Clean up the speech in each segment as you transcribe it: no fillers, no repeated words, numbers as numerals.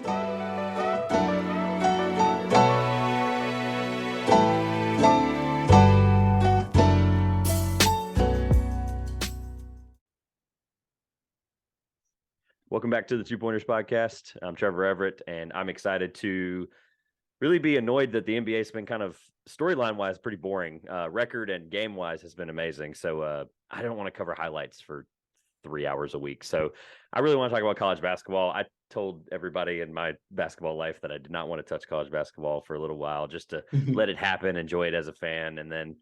Welcome back to the 2-Pointers podcast. I'm Trevor Everett, and I'm excited to really be annoyed that the NBA has been kind of storyline-wise pretty boring. Record and game-wise has been amazing. So I don't want to cover highlights for 3 hours a week. So I really want to talk about college basketball. I told everybody in my basketball life that I did not want to touch college basketball for a little while, just to let it happen, enjoy it as a fan, and then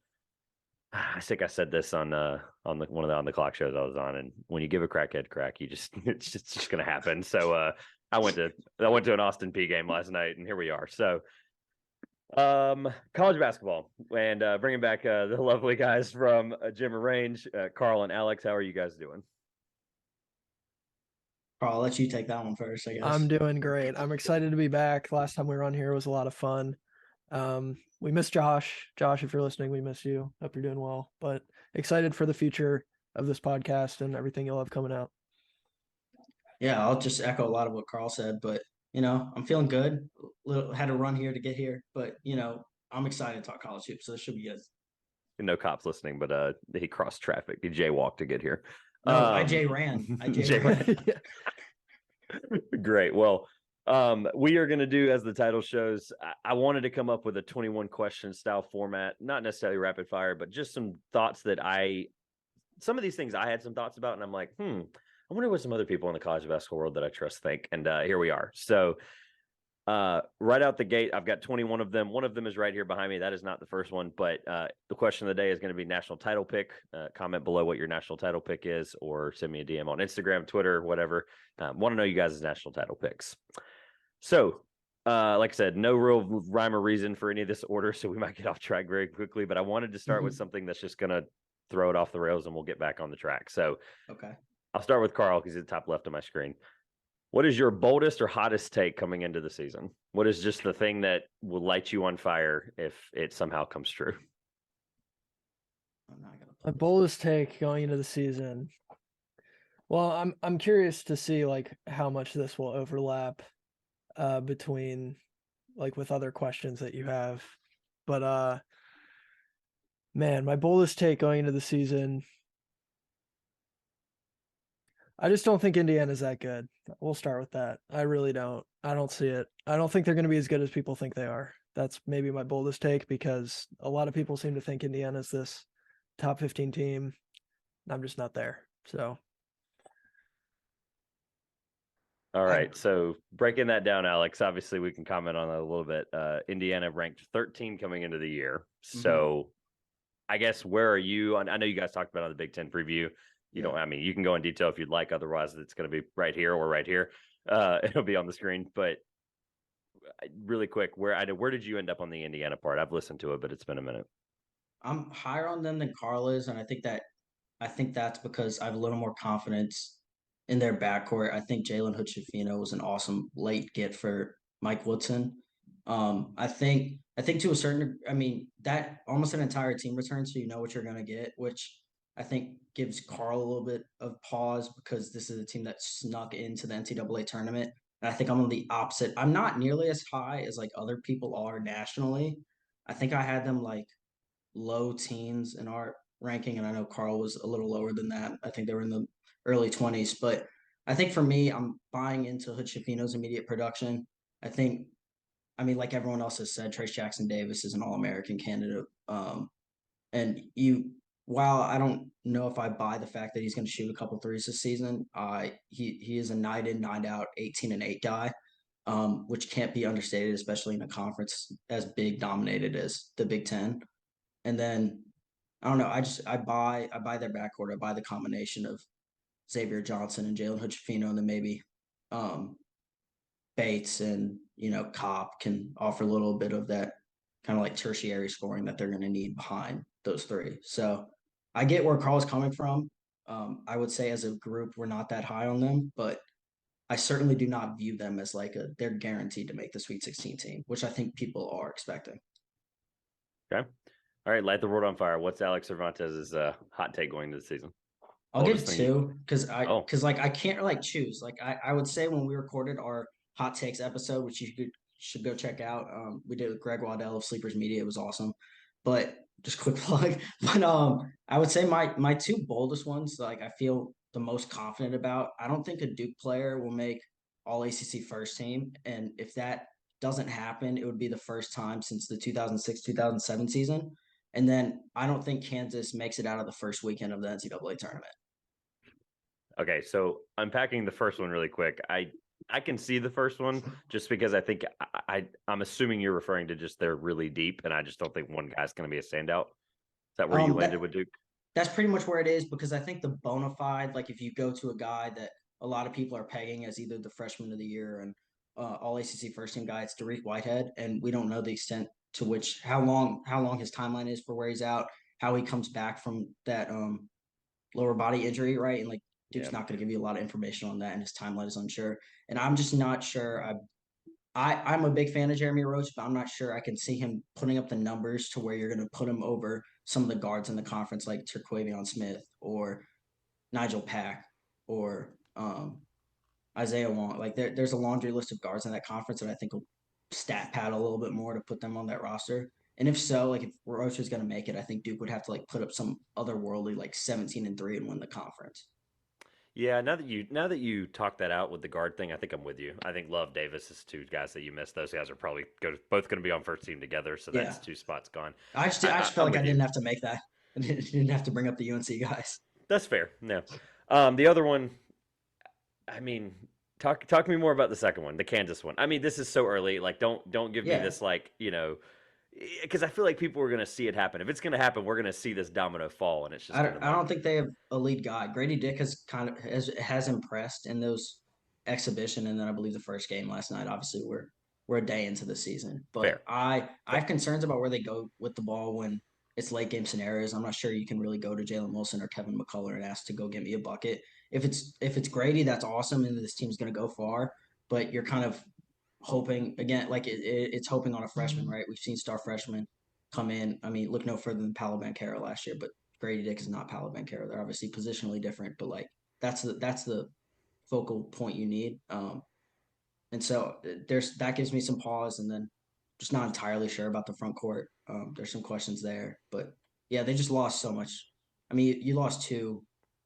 I think I said this on one of the on the clock shows I was on, and when you give a crackhead crack, it's just going to happen. So I went to an Austin P game last night, and here we are. So college basketball, and bringing back the lovely guys from Jim Range, Karl and Alex. How are you guys doing? Karl, I'll let you take that one first, I guess. I'm doing great. I'm excited to be back. Last time we were on here was a lot of fun. We miss Josh. Josh, if you're listening, we miss you. Hope you're doing well. But excited for the future of this podcast and everything you'll have coming out. Yeah, I'll just echo a lot of what Karl said, but I'm feeling good. Had to run here to get here, but I'm excited to talk college hoops, so this should be good. No cops listening, but he crossed traffic. He jaywalked to get here. No, I J ran. Great. Well, we are going to do, as the title shows, I wanted to come up with a 21 question style format, not necessarily rapid fire, but just some thoughts that some of these things I had some thoughts about, and I'm like, I wonder what some other people in the college basketball world that I trust think. And here we are. So right out the gate, I've got 21 of them. One of them is right here behind me. That is not the first one, but the question of the day is going to be national title pick. Comment below what your national title pick is, or send me a DM on Instagram, Twitter, whatever. Want to know you guys' national title picks. So, like I said, no real rhyme or reason for any of this order, so we might get off track very quickly, but I wanted to start with something that's just going to throw it off the rails, and we'll get back on the track. So okay, I'll start with Karl because he's at the top left of my screen. What is your boldest or hottest take coming into the season? What is just the thing that will light you on fire if it somehow comes true? My boldest take going into the season. Well, I'm curious to see like how much this will overlap between like with other questions that you have. But man, my boldest take going into the season, I just don't think Indiana's that good. We'll start with that. I really don't. I don't see it. I don't think they're going to be as good as people think they are. That's maybe my boldest take, because a lot of people seem to think Indiana's this top 15 team. I'm just not there. So. All right. So breaking that down, Alex, obviously we can comment on that a little bit. Indiana ranked 13 coming into the year. So I guess where are you? I know you guys talked about it on the Big Ten preview. You can go in detail if you'd like. Otherwise, it's going to be right here or right here. It'll be on the screen. But really quick, where did you end up on the Indiana part? I've listened to it, but it's been a minute. I'm higher on them than Karl is, and I think that's because I have a little more confidence in their backcourt. I think Jalen Hood-Schifino was an awesome late get for Mike Woodson. I think to a certain, that almost an entire team return, so you know what you're going to get, which I think gives Karl a little bit of pause, because this is a team that snuck into the NCAA tournament. And I think I'm on the opposite. I'm not nearly as high as like other people are nationally. I think I had them like low teens in our ranking, and I know Karl was a little lower than that. I think they were in the early 20s. But I think for me, I'm buying into Hood-Schifino's immediate production. I think, like everyone else has said, Trace Jackson-Davis is an All-American candidate. While I don't know if I buy the fact that he's going to shoot a couple threes this season, he is a night in, night out, 18-8 guy, which can't be understated, especially in a conference as big dominated as the Big Ten. And then I don't know, I buy their backcourt. I buy the combination of Xavier Johnson and Jalen Hood-Schifino, and then maybe Bates and Kopp can offer a little bit of that kind of like tertiary scoring that they're going to need behind those three. So I get where Karl's coming from. I would say as a group, we're not that high on them, but I certainly do not view them as like they're guaranteed to make the Sweet 16 team, which I think people are expecting. Okay. All right. Light the world on fire. What's Alex Cervantes' hot take going into the season? I'll give two, because I can't like choose. Like I would say when we recorded our hot takes episode, which should go check out. We did with Greg Waddell of Sleepers Media. It was awesome. But just quick plug. But I would say my two boldest ones, like I feel the most confident about. I don't think a Duke player will make all ACC first team, and if that doesn't happen, it would be the first time since the 2006-2007 season. And then I don't think Kansas makes it out of the first weekend of the NCAA tournament. Okay, so unpacking the first one really quick. I can see the first one just because I think I'm assuming you're referring to just they're really deep, and I just don't think one guy's going to be a standout. Is that where you landed with Duke? That's pretty much where it is, because I think the bona fide, like if you go to a guy that a lot of people are pegging as either the freshman of the year and all ACC first team guy, it's Dariq Whitehead, and we don't know the extent to which how long his timeline is for where he's out, how he comes back from that lower body injury, right? And like Duke's not going to give you a lot of information on that, and his timeline is unsure. And I'm just not sure. I'm a big fan of Jeremy Roach, but I'm not sure I can see him putting up the numbers to where you're going to put him over some of the guards in the conference like Terquavion Smith or Nigel Pack or Isaiah Wong. Like there's a laundry list of guards in that conference that I think will stat pad a little bit more to put them on that roster. And if so, like if Roach is going to make it, I think Duke would have to like put up some otherworldly like 17-3 and win the conference. Yeah, now that you talk that out with the guard thing, I think I'm with you. I think Love Davis is two guys that you missed. Those guys are probably both going to be on first team together, so that's two spots gone. I just felt like I didn't have to make that. I didn't have to bring up the UNC guys. That's fair. No, the other one. I mean, talk to me more about the second one, the Kansas one. I mean, this is so early. Like, don't give me this like because I feel like people are going to see it happen. If it's going to happen, we're going to see this domino fall, and it's just. I don't think they have a lead guy. Grady Dick has impressed in those exhibition, and then I believe the first game last night. Obviously, we're a day into the season, but fair. I have concerns about where they go with the ball when it's late game scenarios. I'm not sure you can really go to Jalen Wilson or Kevin McCullough and ask to go get me a bucket. If it's Grady, that's awesome, and this team's going to go far. But you're kind of hoping again, like it's hoping on a freshman, right? We've seen star freshmen come in. I mean, look no further than Paolo Banchero last year, but Grady Dick is not Paolo Banchero. They're obviously positionally different, but like that's the focal point you need. And so that gives me some pause, and then just not entirely sure about the front court. There's some questions there, but yeah, they just lost so much. I mean, you lost two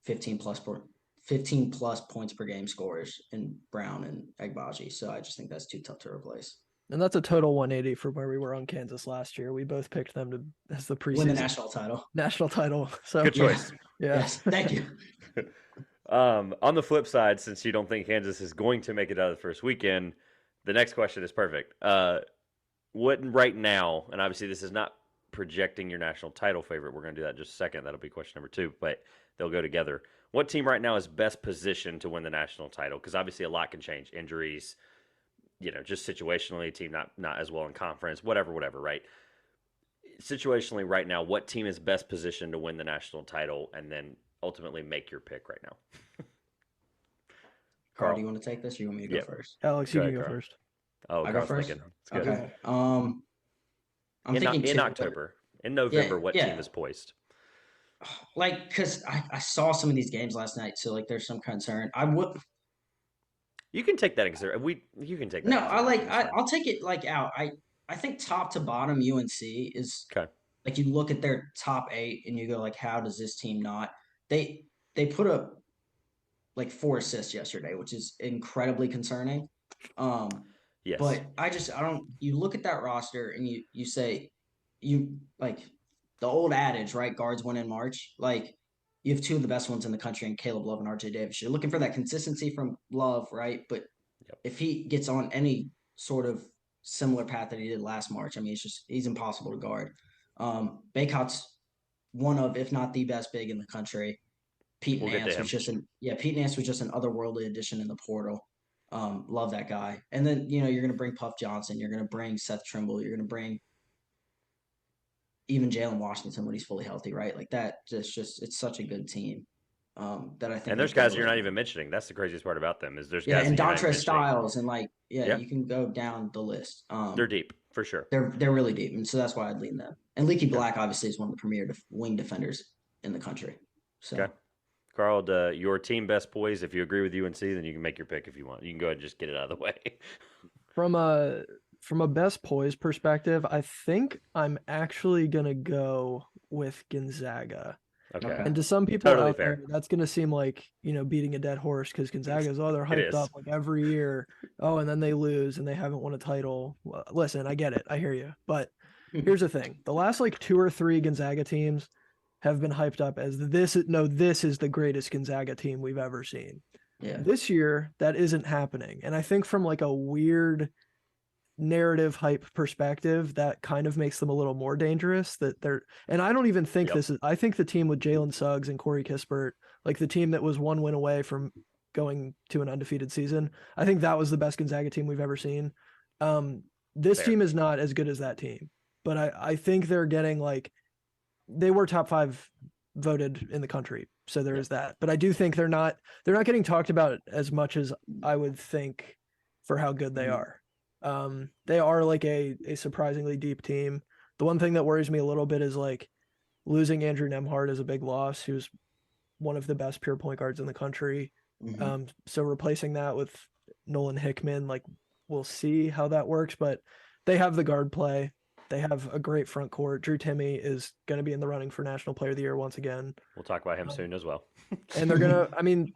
15 plus points per game scorers in Brown and Agbaji. So I just think that's too tough to replace. And that's a total 180 from where we were on Kansas last year. We both picked them as the preseason win the national title. So good choice. Yeah. Yes, thank you. On the flip side, since you don't think Kansas is going to make it out of the first weekend, the next question is perfect. What right now, and obviously this is not projecting your national title favorite. We're going to do that in just a second. That'll be question number 2, but they'll go together. What team right now is best positioned to win the national title? Because obviously a lot can change. Injuries, just situationally, team not as well in conference, whatever, right? Situationally right now, what team is best positioned to win the national title and then ultimately make your pick right now? Karl, do you want to take this or you want me to go first? Alex, you can go first. Oh, I Carl's go first? thinking. It's good. Okay. I'm thinking in October. In November, what team is poised? Like, because I saw some of these games last night, so like there's some concern. I would. You can take that you can take that. No, I'll take it like out. I think top to bottom UNC is okay. Like you look at their top 8 and you go like, how does this team not? They put up like 4 assists yesterday, which is incredibly concerning. Yes. But I don't. You look at that roster and you say, you like the old adage, right? Guards win in March. Like you have 2 of the best ones in the country in Caleb Love and RJ Davis. You're looking for that consistency from Love, right? But if he gets on any sort of similar path that he did last March, I mean, he's impossible to guard. Baycott's one of, if not the best big in the country. Pete Nance was just an otherworldly addition in the portal. Love that guy. And then, you're going to bring Puff Johnson. You're going to bring Seth Trimble. You're going to bring even Jalen Washington when he's fully healthy, right? Like that, it's such a good team that I think. And there's guys you're not even mentioning. That's the craziest part about them is there's guys. And Dontrez Styles and you can go down the list. They're deep for sure. They're really deep, and so that's why I'd lean them. And Leaky Black obviously is one of the premier wing defenders in the country. So. Okay. Carl, your team best poise. If you agree with UNC, then you can make your pick if you want. You can go ahead and just get it out of the way. From a best poise perspective, I think I'm actually gonna go with Gonzaga. Okay. Okay. And to some people Totally out fair. there, that's gonna seem like, beating a dead horse because Gonzaga's, they're It hyped is. up like every year. Oh, and then they lose and they haven't won a title. Well, listen, I get it. I hear you. But here's the thing. The last like 2 or 3 Gonzaga teams have been hyped up as this is the greatest Gonzaga team we've ever seen. Yeah. This year, that isn't happening. And I think from like a weird narrative hype perspective, that kind of makes them a little more dangerous. And I don't even think Yep. I think the team with Jalen Suggs and Corey Kispert, like the team that was 1 win away from going to an undefeated season, I think that was the best Gonzaga team we've ever seen. This Fair. team is not as good as that team, but I think they're getting like, they were top 5 voted in the country. So there is that, but I do think they're not getting talked about as much as I would think for how good they are. They are like a surprisingly deep team. The one thing that worries me a little bit is like losing Andrew Nemhard is a big loss. He was one of the best pure point guards in the country. Mhm. So replacing that with Nolan Hickman, like we'll see how that works, but they have the guard play. They have a great front court. Drew Timme is going to be in the running for National Player of the Year once again. We'll talk about him soon as well. And they're going to, I mean,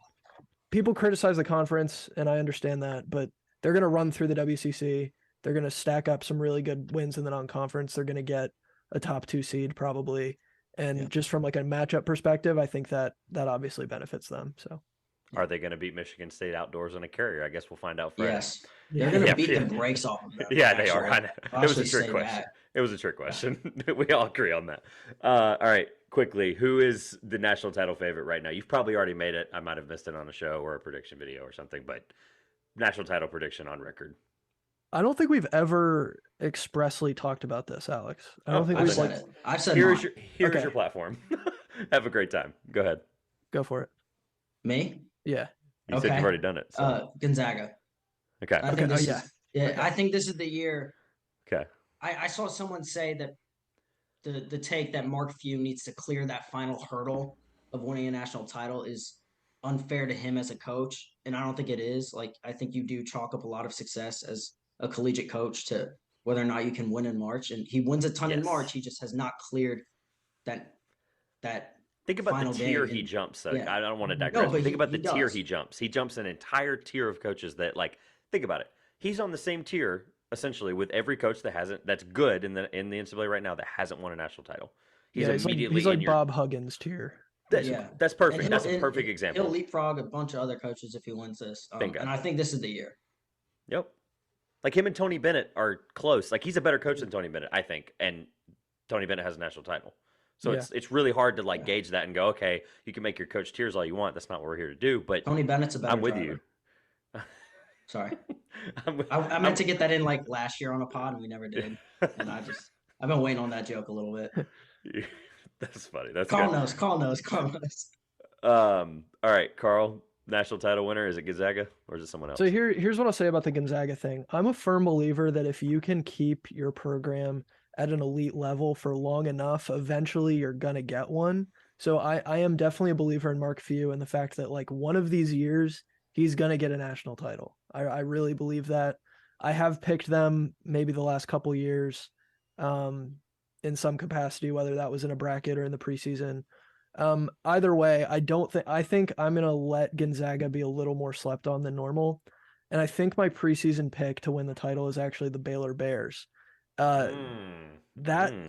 people criticize the conference, and I understand that, but they're going to run through the WCC. They're going to stack up some really good wins in the non-conference. They're going to get a top 2 seed probably. And just from like a matchup perspective, I think that obviously benefits them. So Are they going to beat Michigan State outdoors on a carrier? I guess we'll find out Friday. Yes. They're going to Yeah, beat yeah. the brakes off of them. Yeah, they are. actually. I know. I'll It was a actually trick say question. that. It was a trick question. We all agree on that. All right, quickly, who is the national title favorite right now? You've probably already made it. I might have missed it on a show or a prediction video or something, but national title prediction on record. I don't think we've ever expressly talked about this, Alex. I don't think I've we've said like it. I've said Here's mine. your Okay. platform. Have a great time. Go ahead. Go for it. Me? Yeah. You said Okay. you've already done it. So. Gonzaga. Okay. I Okay. think this yeah. is yeah. Okay. I think this is the year. Okay. I saw someone say that the take that Mark Few needs to clear that final hurdle of winning a national title is unfair to him as a coach, and I don't think it is. Like I think you do chalk up a lot of success as a collegiate coach to whether or not you can win in March, and he wins a ton in Yes. March. He just has not cleared that. Think about final the tier game he and- jumps. yeah. I don't want to No, digress. but but think about he the tier does. he jumps. He jumps an entire tier of coaches that, like, think about it. He's on the same tier essentially with every coach that's good in the NCAA right now that hasn't won a national title. He's immediately he's like in your. Bob Huggins tier. That's perfect. And That's a he'll- perfect and example. He'll leapfrog a bunch of other coaches if he wins this, Bingo. and I think this is the year. Yep. Like him and Tony Bennett are close. Like he's a better coach than Tony Bennett, I think, and Tony Bennett has a national title. So Yeah. it's really hard to like gauge that and go, okay, you can make your coach tiers all you want. That's not what we're here to do. But Tony Bennett's a better I'm with driver. you. Sorry. I'm, I meant to get that in like last year on a pod and we never did. And I've been waiting on that joke a little bit. That's funny. That's Carl good. knows. All right, Carl, national title winner. Is it Gonzaga or is it someone else? So here's what I'll say about the Gonzaga thing. I'm a firm believer that if you can keep your program at an elite level for long enough, eventually you're gonna get one. So I am definitely a believer in Mark Few and the fact that like one of these years he's gonna get a national title. I really believe that. I have picked them maybe the last couple years in some capacity, whether that was in a bracket or in the preseason. Either way, I think I'm going to let Gonzaga be a little more slept on than normal. And I think my preseason pick to win the title is actually the Baylor Bears. I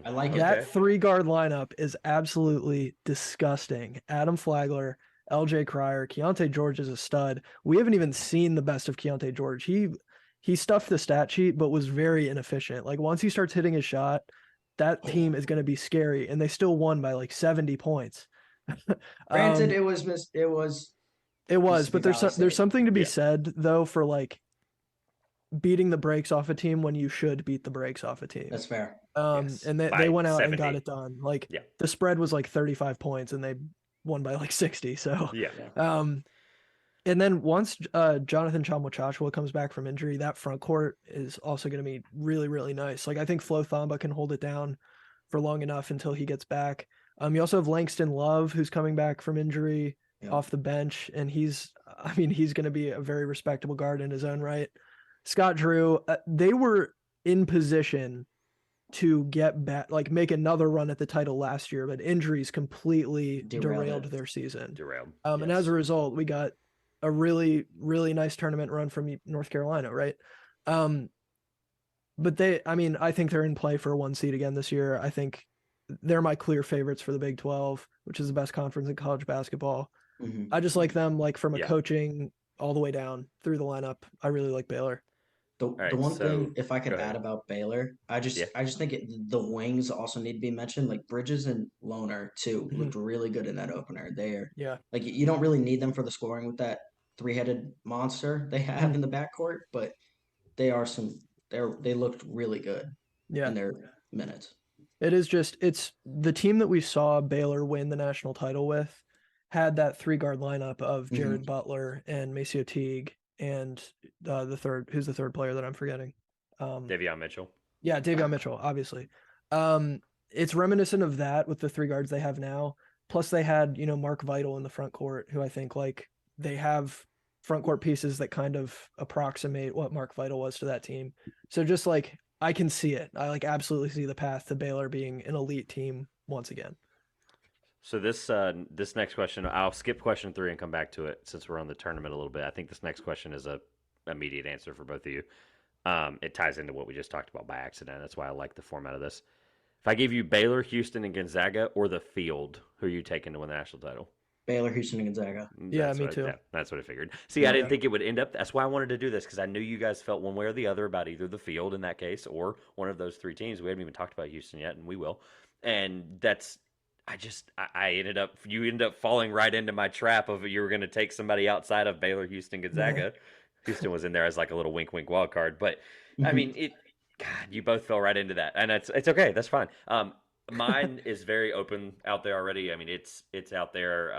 like That it. 3-guard lineup is absolutely disgusting. Adam Flagler, LJ Cryer, Keontae George is a stud. We haven't even seen the best of Keontae George. He stuffed the stat sheet, but was very inefficient. Like once he starts hitting his shot, that team is going to be scary. And they still won by like 70 points. Granted, it was, but there's something to be said though for like beating the brakes off a team when you should beat the brakes off a team. That's fair. Yes, And they went out and got it done. Like the spread was like 35 points and they won by like 60. So and then once Jonathan Tchamwa comes back from injury, that front court is also going to be really, really nice. Like I think Flo Thamba can hold it down for long enough until he gets back. You also have Langston Love, who's coming back from injury. Yep. off the bench, and he's going to be a very respectable guard in his own right. Scott Drew, they were in position to get back, like make another run at the title last year, but injuries completely derailed their season. And as a result, we got a really, really nice tournament run from North Carolina, right? But I think they're in play for a 1 seed again this year. I think they're my clear favorites for the Big 12, which is the best conference in college basketball. Mm-hmm. I just like them, like from a coaching all the way down through the lineup. I really like Baylor. The one thing, if I could add about Baylor, I just think the wings also need to be mentioned. Like Bridges and Lohner too looked really good in that opener. They're like you don't really need them for the scoring with that 3-headed monster they have in the backcourt, but they looked really good in their minutes. It's the team that we saw Baylor win the national title with had that 3-guard lineup of Jared Butler and Maceo Teague. And who's the third player that I'm forgetting? Davion Mitchell. Yeah, Davion Mitchell, obviously. It's reminiscent of that with the 3 guards they have now. Plus they had, Mark Vital in the front court, who I think they have front court pieces that kind of approximate what Mark Vital was to that team. So just I can see it. I absolutely see the path to Baylor being an elite team once again. So this next question, I'll skip question 3 and come back to it since we're on the tournament a little bit. I think this next question is a immediate answer for both of you. It ties into what we just talked about by accident. That's why I like the format of this. If I gave you Baylor, Houston, and Gonzaga, or the field, who are you taking to win the national title? Baylor, Houston, and Gonzaga. Yeah, me too. That's what I figured. See, I didn't think it would end up. That's why I wanted to do this, because I knew you guys felt one way or the other about either the field in that case or one of those 3 teams. We haven't even talked about Houston yet, and we will. And that's. You ended up falling right into my trap of you were going to take somebody outside of Baylor, Houston, Gonzaga. Houston was in there as like a little wink, wink wild card. But, I mean, you both fell right into that. And it's okay. That's fine. Mine is very open out there already. I mean, it's out there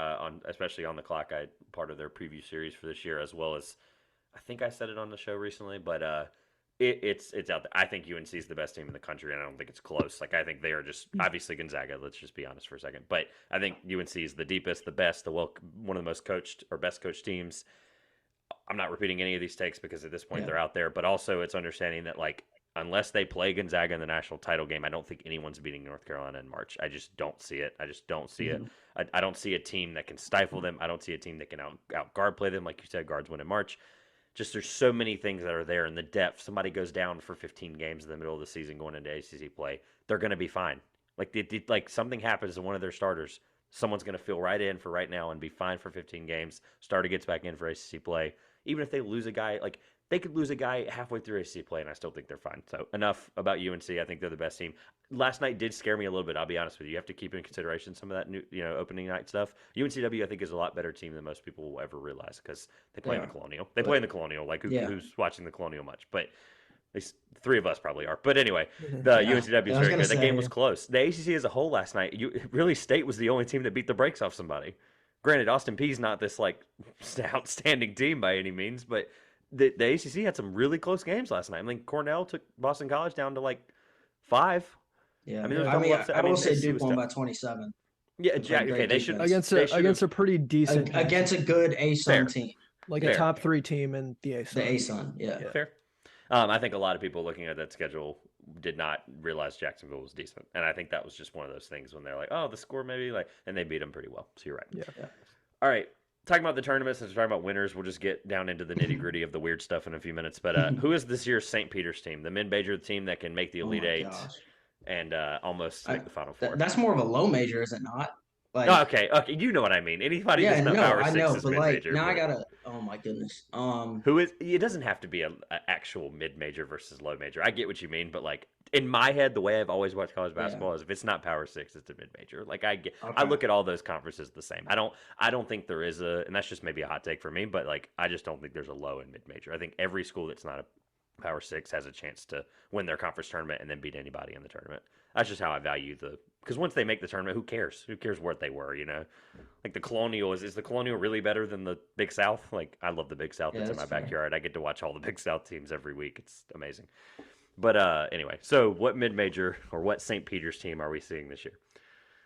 especially on the clock. Part of their preview series for this year, as well as I think I said it on the show recently, but it's out there. I think UNC is the best team in the country, and I don't think it's close. I think they are just obviously Gonzaga. Let's just be honest for a second. But I think UNC is the deepest, the best, one of the most coached or best coached teams. I'm not repeating any of these takes because at this point they're out there. But also it's understanding that unless they play Gonzaga in the national title game, I don't think anyone's beating North Carolina in March. I just don't see it. I just don't see it. I don't see a team that can stifle them. I don't see a team that can out guard play them. Like you said, guards win in March. Just there's so many things that are there in the depth. Somebody goes down for 15 games in the middle of the season going into ACC play, they're going to be fine. Something happens to one of their starters, someone's going to fill right in for right now and be fine for 15 games. Starter gets back in for ACC play. Even if they lose a guy, they could lose a guy halfway through ACC play, and I still think they're fine. So enough about UNC. I think they're the best team. Last night did scare me a little bit. I'll be honest with you. You have to keep in consideration some of that new, opening night stuff. UNCW, I think, is a lot better team than most people will ever realize because they play in the Colonial. They play in the Colonial. Who's watching the Colonial much? But at least 3 of us probably are. But anyway, the UNCW is very good. The game was close. The ACC as a whole last night, really State was the only team that beat the brakes off somebody. Granted, Austin Peay's not this outstanding team by any means, but the ACC had some really close games last night. I mean, Cornell took Boston College down to 5. Yeah, I will say Duke won by 27. Yeah, okay, they should against a pretty decent against a good ASUN team, a top 3 team in the ASUN. The ASUN, yeah. Fair. I think a lot of people looking at that schedule did not realize Jacksonville was decent, and I think that was just one of those things when they're like, "Oh, the score maybe," and they beat them pretty well. So you're right. Yeah. All right. Talking about the tournament, since we're talking about winners, we'll just get down into the nitty gritty of the weird stuff in a few minutes. But who is this year's St. Peter's team, the mid-major team that can make the Elite Eight and almost make the Final Four? That's more of a low major, is it not? Okay, you know what I mean. Anybody that's not Power 6 is mid-major. Now I gotta. Oh my goodness. Who is? It doesn't have to be an actual mid-major versus low major. I get what you mean, but in my head, the way I've always watched college basketball is if it's not Power 6, it's a mid-major. I look at all those conferences the same. I don't think there is and that's just maybe a hot take for me, but I just don't think there's a low and mid-major. I think every school that's not a Power 6 has a chance to win their conference tournament and then beat anybody in the tournament. That's just how I value because once they make the tournament, who cares? Who cares what they were, the Colonial, is the Colonial really better than the Big South? I love the Big South. It's in my backyard. I get to watch all the Big South teams every week. It's amazing. But anyway, so what mid-major or what St. Peter's team are we seeing this year?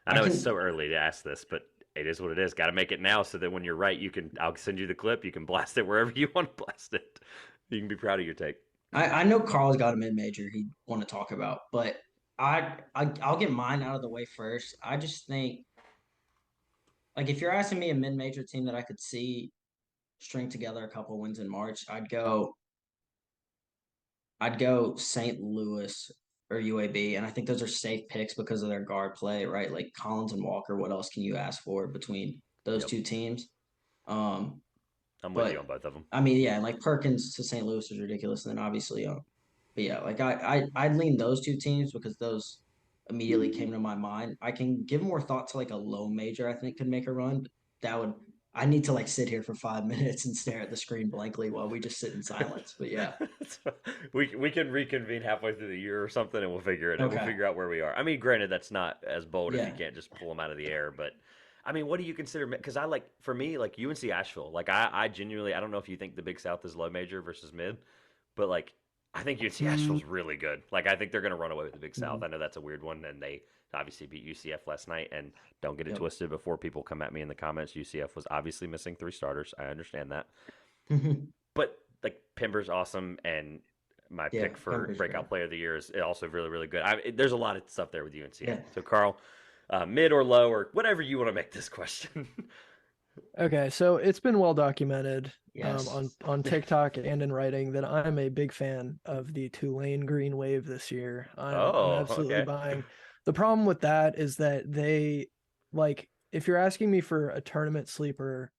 I know it's so early to ask this, but it is what it is. Got to make it now so that when you're right, I'll send you the clip. You can blast it wherever you want to blast it. You can be proud of your take. I know Karl's got a mid-major he'd want to talk about, but I'll get mine out of the way first. I just think, like, if you're asking me a mid-major team that I could see string together a couple wins in March, I'd go St. Louis or UAB, and I think those are safe picks because of their guard play, right? Like Collins and Walker. What else can you ask for between those Yep. two teams? I'm with you on both of them. I mean, yeah, like Perkins to St. Louis is ridiculous, and then obviously, but yeah, like I'd lean those two teams because those immediately came to my mind. I can give more thought to like a low major I think could make a run, but that would I need to like sit here for 5 minutes and stare at the screen blankly while we just sit in silence. But yeah, we can reconvene halfway through the year or something, and we'll figure it out. Okay. We'll figure out where we are. I mean, granted, that's not as bold as Yeah. you can't just pull them out of the air, but I mean, what do you consider? Because for me, like UNC Asheville, like I genuinely, I don't know if you think the Big South is low major versus mid, but like I think UNC Asheville's really good. Like I think they're going to run away with the Big South. I know that's a weird one, and they obviously beat UCF last night. And don't get it Yep. twisted before people come at me in the comments. UCF was obviously missing 3 starters. I understand that, but like Pember's awesome, and my Yeah, pick for Pember's breakout great. player of the year is also really, really good. There's a lot of stuff there with UNC. Yeah. So Karl, mid or low or whatever you want to make this question. Okay, so it's been well documented Yes. on TikTok and in writing that I'm a big fan of the Tulane Green Wave this year. I'm absolutely Okay. buying. The problem with that is that they like if you're asking me for a tournament sleeper,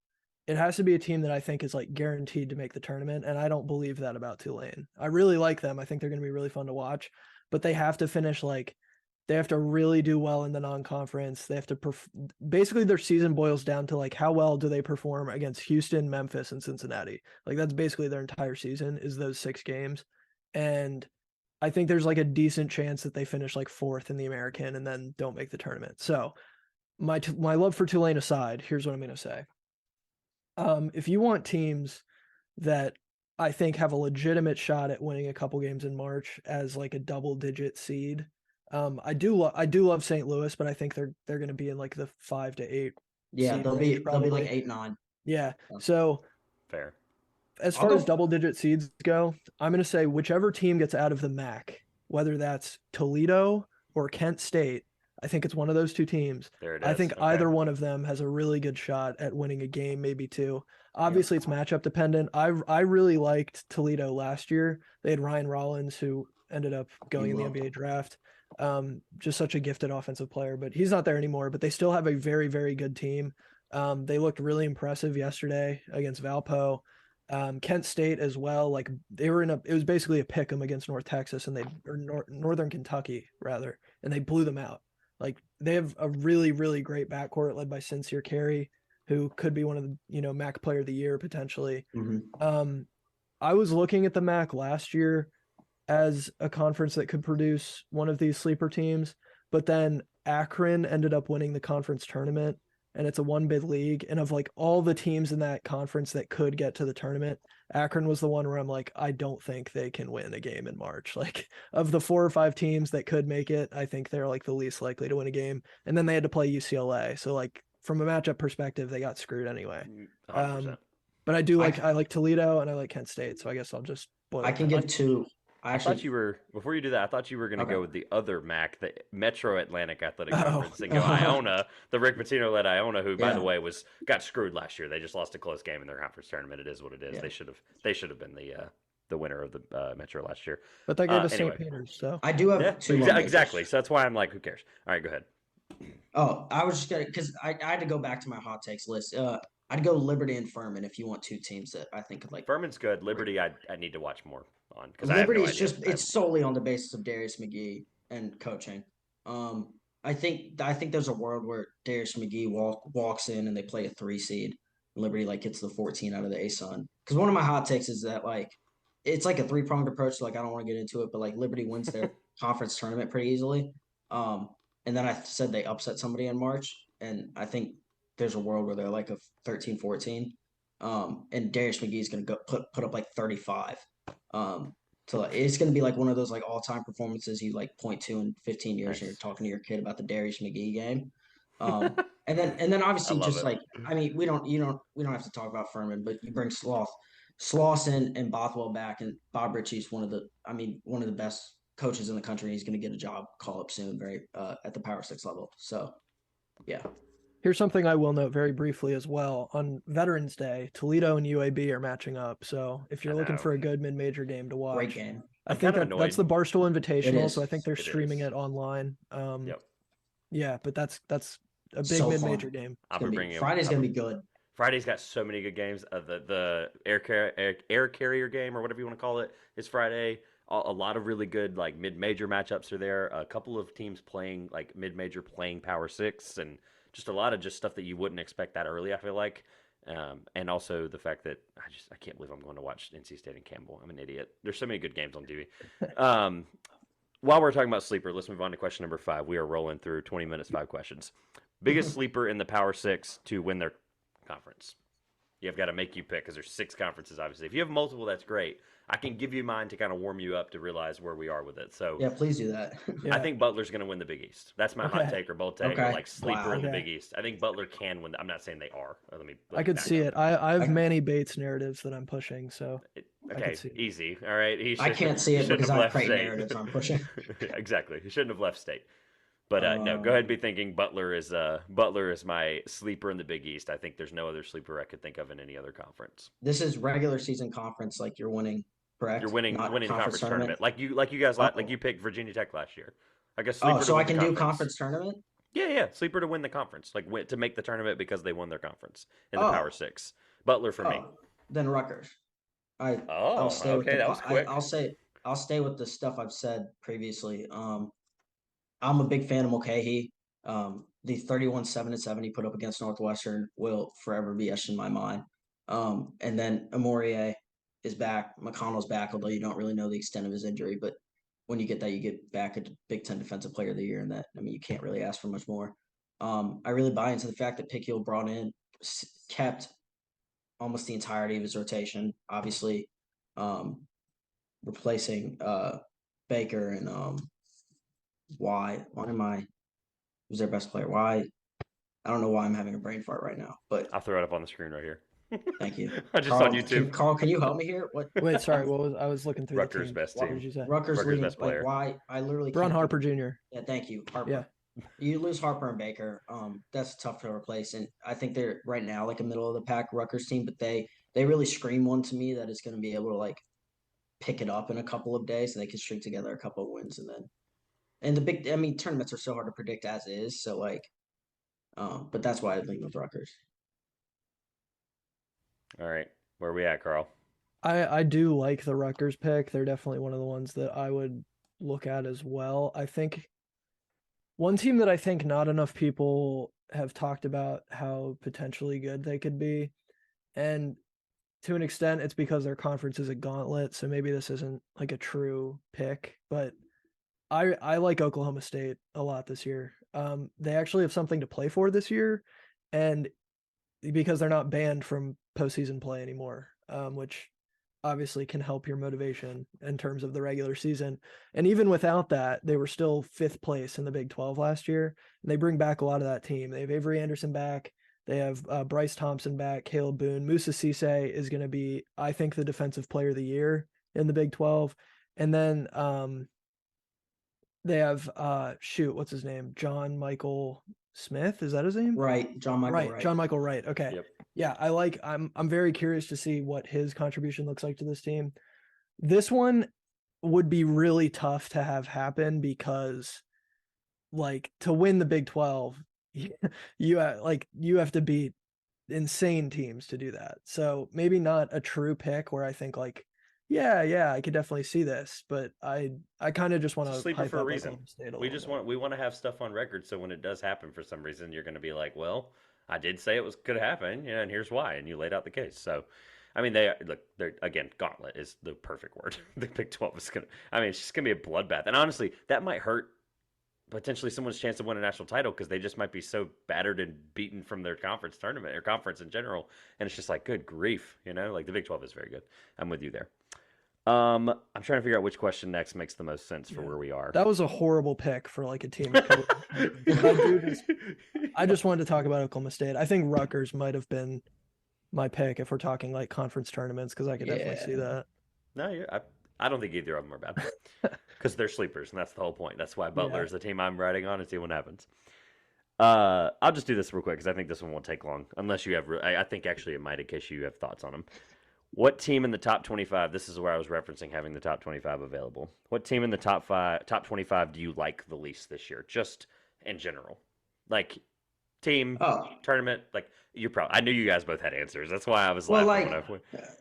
it has to be a team that I think is like guaranteed to make the tournament, and I don't believe that about Tulane. I really like them. I think they're going to be really fun to watch, but they have to finish they have to really do well in the non-conference. They have to basically their season boils down to like how well do they perform against Houston, Memphis, and Cincinnati. Like that's basically their entire season is those 6 games. And I think there's like a decent chance that they finish like 4th in the American and then don't make the tournament. So my love for Tulane aside, here's what I'm going to say. If you want teams that I think have a legitimate shot at winning a couple games in March as like a double-digit seed, I do love St. Louis, but I think they're going to be in like the 5 to 8 Yeah, seed they'll range, be probably. like 8-9. Yeah. Yeah. So Fair. as I'll far go as double-digit seeds go, I'm going to say whichever team gets out of the MAC, whether that's Toledo or Kent State, I think it's one of those 2 teams. There it I is. think Okay. either one of them has a really good shot at winning a game, maybe 2. Obviously, it's matchup dependent. I really liked Toledo last year. They had Ryan Rollins, who ended up going in the NBA draft. Just such a gifted offensive player, but he's not there anymore. But they still have a very, very good team. They looked really impressive yesterday against Valpo. Kent State as well. Like they were it was basically a pick 'em against North Texas Northern Kentucky rather, and they blew them out. Like they have a really, really great backcourt led by Sincere Carey, who could be one of the, MAC player of the year potentially. I was looking at the MAC last year as a conference that could produce one of these sleeper teams, but then Akron ended up winning the conference tournament, and it's a 1-bid league. And of like all the teams in that conference that could get to the tournament, Akron was the one where I'm like, I don't think they can win a game in March. Like of the 4 or 5 teams that could make it, I think they're like the least likely to win a game. And then they had to play UCLA. So like from a matchup perspective, they got screwed anyway. 100%. But I like Toledo and I like Kent State. So I guess I'll just I can give 2. I thought you were before you do that. I thought you were going to go with the other MAC, the Metro Atlantic Athletic Conference, and go Iona, the Rick Pitino led Iona, who by the way got screwed last year. They just lost a close game in their conference tournament. It is what it is. Yeah. They should have been the winner of the Metro last year. But they gave us St. Peter's, so I do have 2 exactly. So that's why I'm like, who cares? All right, go ahead. Oh, I was just gonna because I had to go back to my hot takes list. I'd go Liberty and Furman if you want 2 teams that I think could like. Furman's good. Liberty, I need to watch more on because Liberty is it's solely on the basis of Darius McGee and coaching. I think there's a world where Darius McGee walks in and they play a 3 seed. Liberty like gets the 14 out of the ASUN. Because one of my hot takes is that like it's like a 3-pronged approach. So, like I don't want to get into it, but like Liberty wins their conference tournament pretty easily. And then I said they upset somebody in March, and I think there's a world where they're like a 13-14. And Darius McGee's going to go put up like 35. So it's going to be like one of those like all-time performances you like point to in 15 years. Nice. And you're talking to your kid about the Darius McGee game. And then I obviously love just it. like I mean we don't have to talk about Furman, but you bring Sloss and Bothwell back, and Bob Ritchie's one of the best coaches in the country. He's going to get a job call up soon, very at the Power Six level. So yeah, Here's something I will note very briefly as well. On Veterans Day, Toledo and UAB are matching up. So if I you're looking know. for a good mid-major game to great watch, game. I I'm think kind of that's the annoyed. Barstool Invitational. So I is. think they're It streaming is. it online. Yep. Yeah, but that's a big So mid-major fun. game. I'll It's be gonna be bringing. Friday's I'll gonna be, be good. Friday's got so many good games. The air carrier game or whatever you want to call it is Friday. A lot of really good like mid-major matchups are there. A couple of teams playing like mid-major playing Power Six, and just a lot of just stuff that you wouldn't expect that early. I feel like, and also the fact that I can't believe I'm going to watch NC State and Campbell. I'm an idiot. There's so many good games on TV. While we're talking about sleeper, let's move on to question number 5. We are rolling through 20 minutes, 5 questions. Biggest sleeper in the Power Six to win their conference. You've got to make you pick because there's 6 conferences, obviously. If you have multiple, that's great. I can give you mine to kind of warm you up to realize where we are with it. So Yeah, please do that. Yeah. I think Butler's going to win the Big East. That's my hot Okay. take or bold take or Okay. like sleeper in the Wow. Big East. I think Butler can win. I'm not saying they are. Let me I could back see up. it. I have I- Manny Bates narratives that I'm pushing, so Okay, see it. easy. All right. I can't see he it shouldn't because have I have left Creighton state. narratives I'm pushing. Exactly. He shouldn't have left state. But no, go ahead and be thinking Butler is my sleeper in the Big East. I think there's no other sleeper I could think of in any other conference. This is regular season conference, like you're winning, correct? You're winning Not the conference tournament. Like you guys Oh. like you picked Virginia Tech last year. I guess Oh, sleeper to so I win the can do conference. conference tournament? Yeah, sleeper to win the conference, like to make the tournament because they won their conference in the Oh. Power Six. Butler for me. Then Rutgers. I'll stay with okay, the that was quick. I'll stay with the stuff I've said previously. I'm a big fan of Mulcahy. The 31-7-7 he put up against Northwestern will forever be etched in my mind. And then Amorie is back. McConnell's back, although you don't really know the extent of his injury. But when you get that, you get back a Big Ten Defensive Player of the Year, and that you can't really ask for much more. I really buy into the fact that Pickill brought in, kept almost the entirety of his rotation. Obviously, replacing Baker and why am I? Who's their best player? Why? I don't know why I'm having a brain fart right now, but I'll throw it up on the screen right here. thank you. I just Karl, on YouTube. Karl, can you help me here? What? Wait, sorry. I was looking through Rutgers the team. best What team. did you say? Rutgers leading, best player. why? I literally Ron can't Harper think- Jr. Yeah, thank you, Harper. Yeah. You lose Harper and Baker. That's tough to replace, and I think they're right now like a middle of the pack Rutgers team, but they really scream one to me that is going to be able to like pick it up in a couple of days, and they can string together a couple of wins, and the big. Tournaments are so hard to predict as is, so like, but that's why I lean with Rutgers. All right, where are we at, Karl? I do like the Rutgers pick. They're definitely one of the ones that I would look at as well. I think one team that I think not enough people have talked about how potentially good they could be, and to an extent it's because their conference is a gauntlet, so maybe this isn't like a true pick, but I like Oklahoma State a lot this year. They actually have something to play for this year, and because they're not banned from postseason play anymore, which obviously can help your motivation in terms of the regular season. And even without that, they were still 5th place in the Big 12 last year. And they bring back a lot of that team. They have Avery Anderson back. They have Bryce Thompson back, Caleb Boone. Musa Cisse is going to be, I think, the defensive player of the year in the Big 12. And then they have, what's his name? John Michael Smith. Is that his name? Right, John Michael Wright. John Michael Wright. Okay. Yep. Yeah, I'm very curious to see what his contribution looks like to this team. This one would be really tough to have happen because like to win the Big 12, you have to beat insane teams to do that. So maybe not a true pick where I think like, yeah, I could definitely see this, but I kind of just want to Sleeper hype for a up reason. Oklahoma State a We little just bit. want to have stuff on record, so when it does happen for some reason, you're going to be like, well, I did say it could happen, and here's why, and you laid out the case. So, they're again, gauntlet is the perfect word. The Big 12 is it's just gonna be a bloodbath, and honestly, that might hurt potentially someone's chance to win a national title because they just might be so battered and beaten from their conference tournament or conference in general, and it's just like, good grief, like the Big 12 is very good. I'm with you there. I'm trying to figure out which question next makes the most sense for Yeah. where we are. That was a horrible pick for like a team that could win. But I just wanted to talk about Oklahoma State. I think Rutgers might have been my pick if we're talking like conference tournaments, because I could definitely see that. No, I don't think either of them are bad because they're sleepers, and that's the whole point. That's why Butler is the team I'm riding on and see what happens. I'll just do this real quick because I think this one won't take long, unless you have. I think actually it might in case you have thoughts on them. What team in the top 25? This is where I was referencing having the top 25 available. What team in the top 25 do you like the least this year? Just in general, like team tournament. Like I knew you guys both had answers. That's why I was laughing.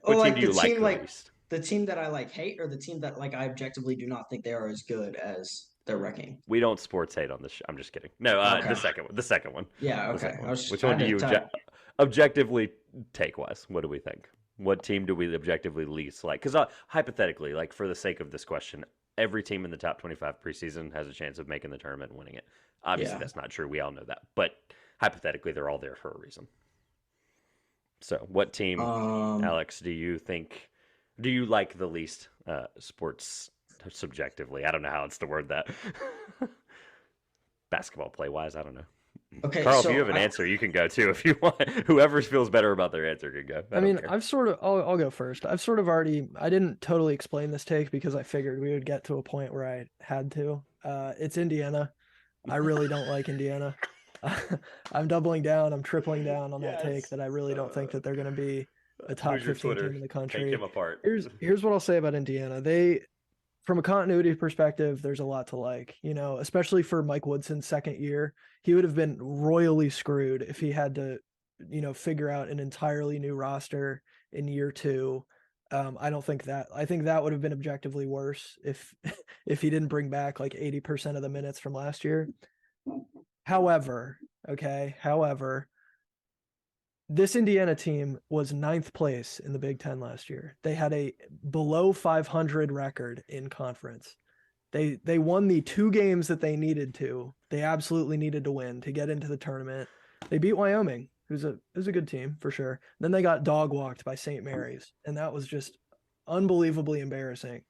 What team do you like the least? The team that I like hate, or the team that like I objectively do not think they are as good as their ranking? We don't sports hate on this show. I'm just kidding. No, Okay. The second one. Yeah, okay. Second one. Which one do you objectively take wise? What do we think? What team do we objectively least like? Because hypothetically, like for the sake of this question, every team in the top 25 preseason has a chance of making the tournament and winning it. Obviously, that's not true. We all know that. But hypothetically, they're all there for a reason. So what team, Alex, do you like the least sports subjectively? I don't know how else to word that. Basketball play wise, I don't know. Okay, Karl, if you have an answer, you can go too if you want. Whoever feels better about their answer can go. I mean, I'll go first. I've sort of already, I didn't totally explain this take because I figured we would get to a point where I had to. It's Indiana. I really don't like Indiana. I'm doubling down. I'm tripling down on that take that I really don't think that they're going to be a top 15 team in the country. Take him apart. Here's what I'll say about Indiana. From a continuity perspective, there's a lot to like, especially for Mike Woodson's second year. He would have been royally screwed if he had to, figure out an entirely new roster in year two. I think that would have been objectively worse if he didn't bring back like 80% of the minutes from last year. However, this Indiana team was 9th place in the Big Ten last year. They had a below 500 record in conference. They won the 2 games that they needed to. They absolutely needed to win to get into the tournament. They beat Wyoming, who's a good team for sure. Then they got dog walked by St. Mary's, and that was just unbelievably embarrassing.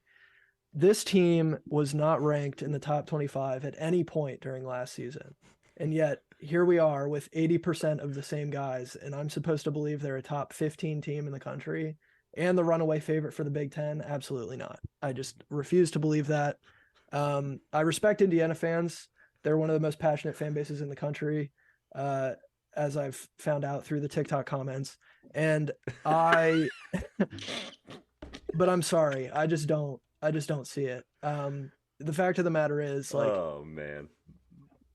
This team was not ranked in the top 25 at any point during last season. And yet here we are with 80% of the same guys, and I'm supposed to believe they're a top 15 team in the country and the runaway favorite for the Big Ten? Absolutely not. I just refuse to believe that. I respect Indiana fans. They're one of the most passionate fan bases in the country, as I've found out through the TikTok comments. And but I'm sorry. I just don't see it. The fact of the matter is, like, oh man,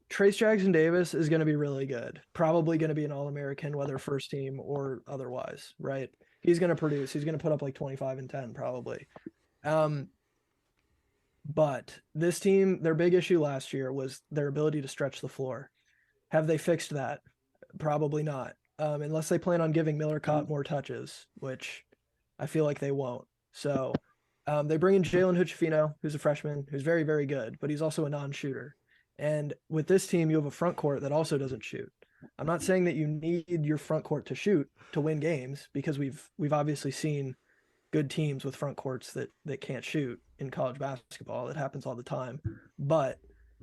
Trace Jackson Davis is going to be really good. Probably going to be an All-American, whether first team or otherwise, right? He's going to produce. He's going to put up like 25 and 10 probably. But this team, their big issue last year was their ability to stretch the floor. Have they fixed that? Probably not. Unless they plan on giving Miller Kopp more touches, which I feel like they won't. So they bring in Jalen Hood-Schifino, who's a freshman, who's very, very good, but he's also a non-shooter. And with this team, you have a front court that also doesn't shoot. I'm not saying that you need your front court to shoot to win games, because we've obviously seen good teams with front courts that can't shoot in college basketball. That happens all the time. But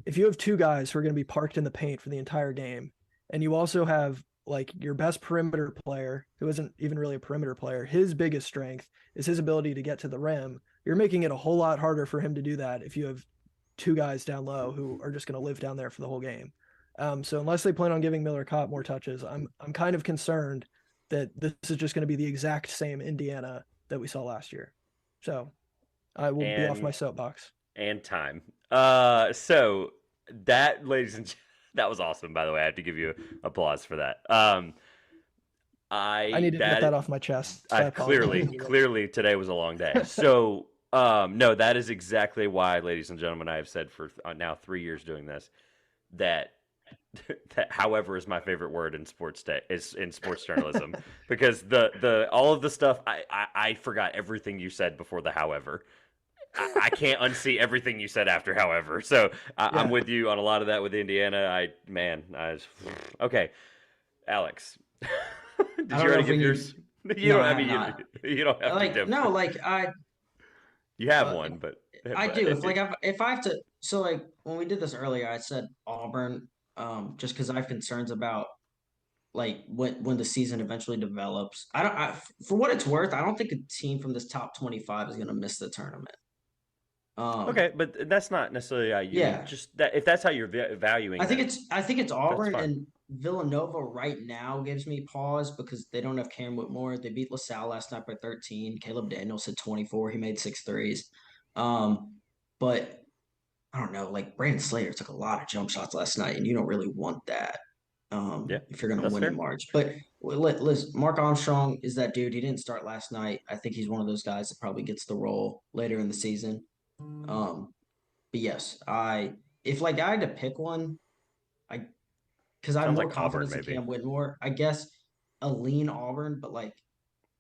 if you have 2 guys who are going to be parked in the paint for the entire game, and you also have like your best perimeter player, who isn't even really a perimeter player, his biggest strength is his ability to get to the rim, you're making it a whole lot harder for him to do that if you have 2 guys down low who are just going to live down there for the whole game. So unless they plan on giving Miller Kopp more touches, I'm kind of concerned that this is just going to be the exact same Indiana that we saw last year. So I will be off my soapbox. And time. So that, ladies and gentlemen, that was awesome, by the way. I have to give you applause for that. I need to get that off my chest. Clearly today was a long day. So no, that is exactly why, ladies and gentlemen, I have said for now 3 years doing this, that however is my favorite word in sports journalism, because the all of the stuff I forgot everything you said before the however. I can't unsee everything you said after however. So I'm with you on a lot of that with Indiana. Okay, Alex. Did you already give yours? You don't have to. You have Uh, one, but I do. If I have to, so like when we did this earlier, I said Auburn, just because I have concerns about like when the season eventually develops. For what it's worth, I don't think a team from this top 25 is going to miss the tournament. okay, but that's not necessarily how you Yeah, just that if that's how you're valuing. I think it's That's Auburn, fine. and Villanova right now gives me pause because they don't have Cam Whitmore. They beat LaSalle last night by 13. Caleb Daniels hit 24. He made 6 threes. But I don't know, like Brandon Slater took a lot of jump shots last night, and you don't really want that Yeah, if you're going to that's win in fair. March. But listen, Mark Armstrong is that dude. He didn't start last night. I think he's one of those guys that probably gets the role later in the season. But yes, if like I had to pick one, I because I have Sounds more like Auburn, confidence in maybe. Cam Whitmore. I guess a lean Auburn, but like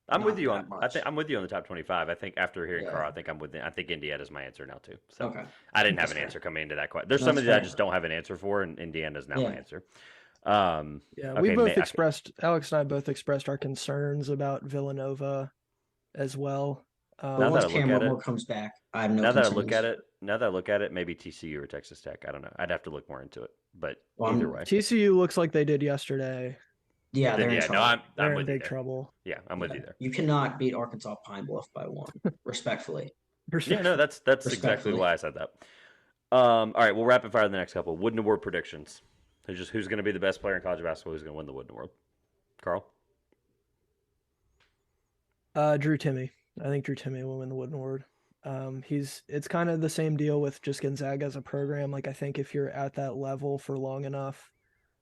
I'm with not you that on. I much. think I'm with you on the top 25. I think after hearing Yeah. Karl, I think I'm with. I think Indiana's my answer now too. So Okay. I didn't have That's an fair. answer coming into that question. There's No, some that's of these I fair. just don't have an answer for, and Indiana's now my Yeah. answer. Yeah, Okay, we both expressed Alex and I both expressed our concerns about Villanova as well. But now that once I look Cam at it, Whitmore comes back, I have no now that I look concerns. at it, now that I look at it, maybe TCU or Texas Tech. I don't know. I'd have to look more into it. But Well, either way, TCU looks like they did yesterday. Yeah, then they're in yeah, no, trouble. I'm They're in with you big there. trouble. Yeah, I'm with you Yeah. there. You cannot beat Arkansas Pine Bluff by one, respectfully. Yeah, no, that's exactly Respectfully. why I said that. All right, we'll rapid fire the next couple. Wooden Award predictions. Who's going to be the best player in college basketball? Who's going to win the Wooden Award? Karl. Drew Timme. I think Drew Timme will win the Wooden Award. It's kind of the same deal with just Gonzaga as a program. Like I think if you're at that level for long enough,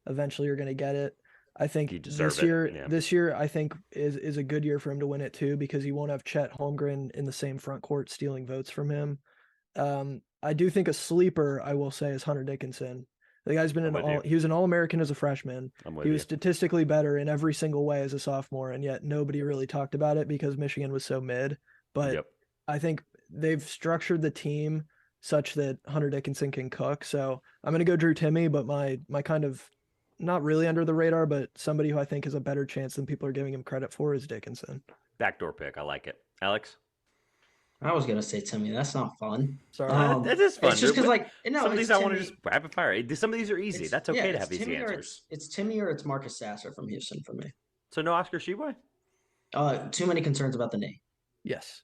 eventually you're going to get it. I think You deserve this it, year, yeah. this year I think is a good year for him to win it too because he won't have Chet Holmgren in the same front court stealing votes from him. I do think a sleeper I will say is Hunter Dickinson. The guy's been he was an All-American as a freshman. He was statistically better in every single way as a sophomore, and yet nobody really talked about it because Michigan was so mid. But I think they've structured the team such that Hunter Dickinson can cook. So I'm going to go Drew Timme, but my kind of not really under the radar, but somebody who I think has a better chance than people are giving him credit for is Dickinson. Backdoor pick. I like it. Alex? I was gonna say Timme. That's not fun. Sorry. That is fun. It's just because like some of these I want to just rapid fire. Some of these are easy. That's okay to have Timme easy answers. It's Timme or it's Marcus Sasser from Houston for me. So no Oscar Tshiebwe? Too many concerns about the knee. Yes.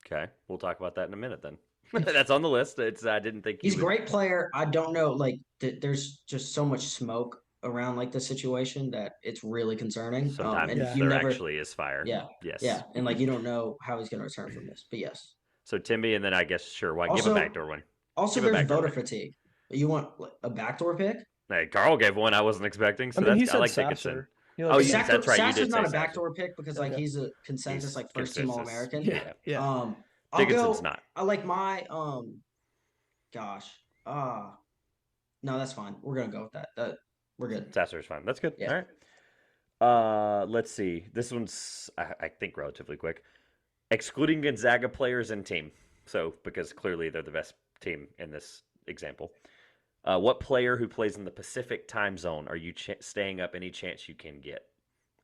Okay, we'll talk about that in a minute then. That's on the list. I didn't think he's a great player. I don't know, like there's just so much smoke around like the situation that it's really concerning. Sometimes and there actually is fire. Yeah. Yes. Yeah, and like you don't know how he's going to return from this, but yes. So Timme, and then I guess give a backdoor one. Also, there's voter fatigue. You want a backdoor pick? Hey, Karl gave one I wasn't expecting. So I like Dickinson. That's right. Sasser's not a backdoor pick because like he's a consensus like first team All-American. Yeah. Dickinson's not. I like my gosh. No, that's fine. We're gonna go with that. We're good. Sasser's fine. That's good. Yeah. All right. Let's see. This one's I think relatively quick. Excluding Gonzaga players and team. So because clearly they're the best team in this example. What player who plays in the Pacific time zone are you staying up any chance you can get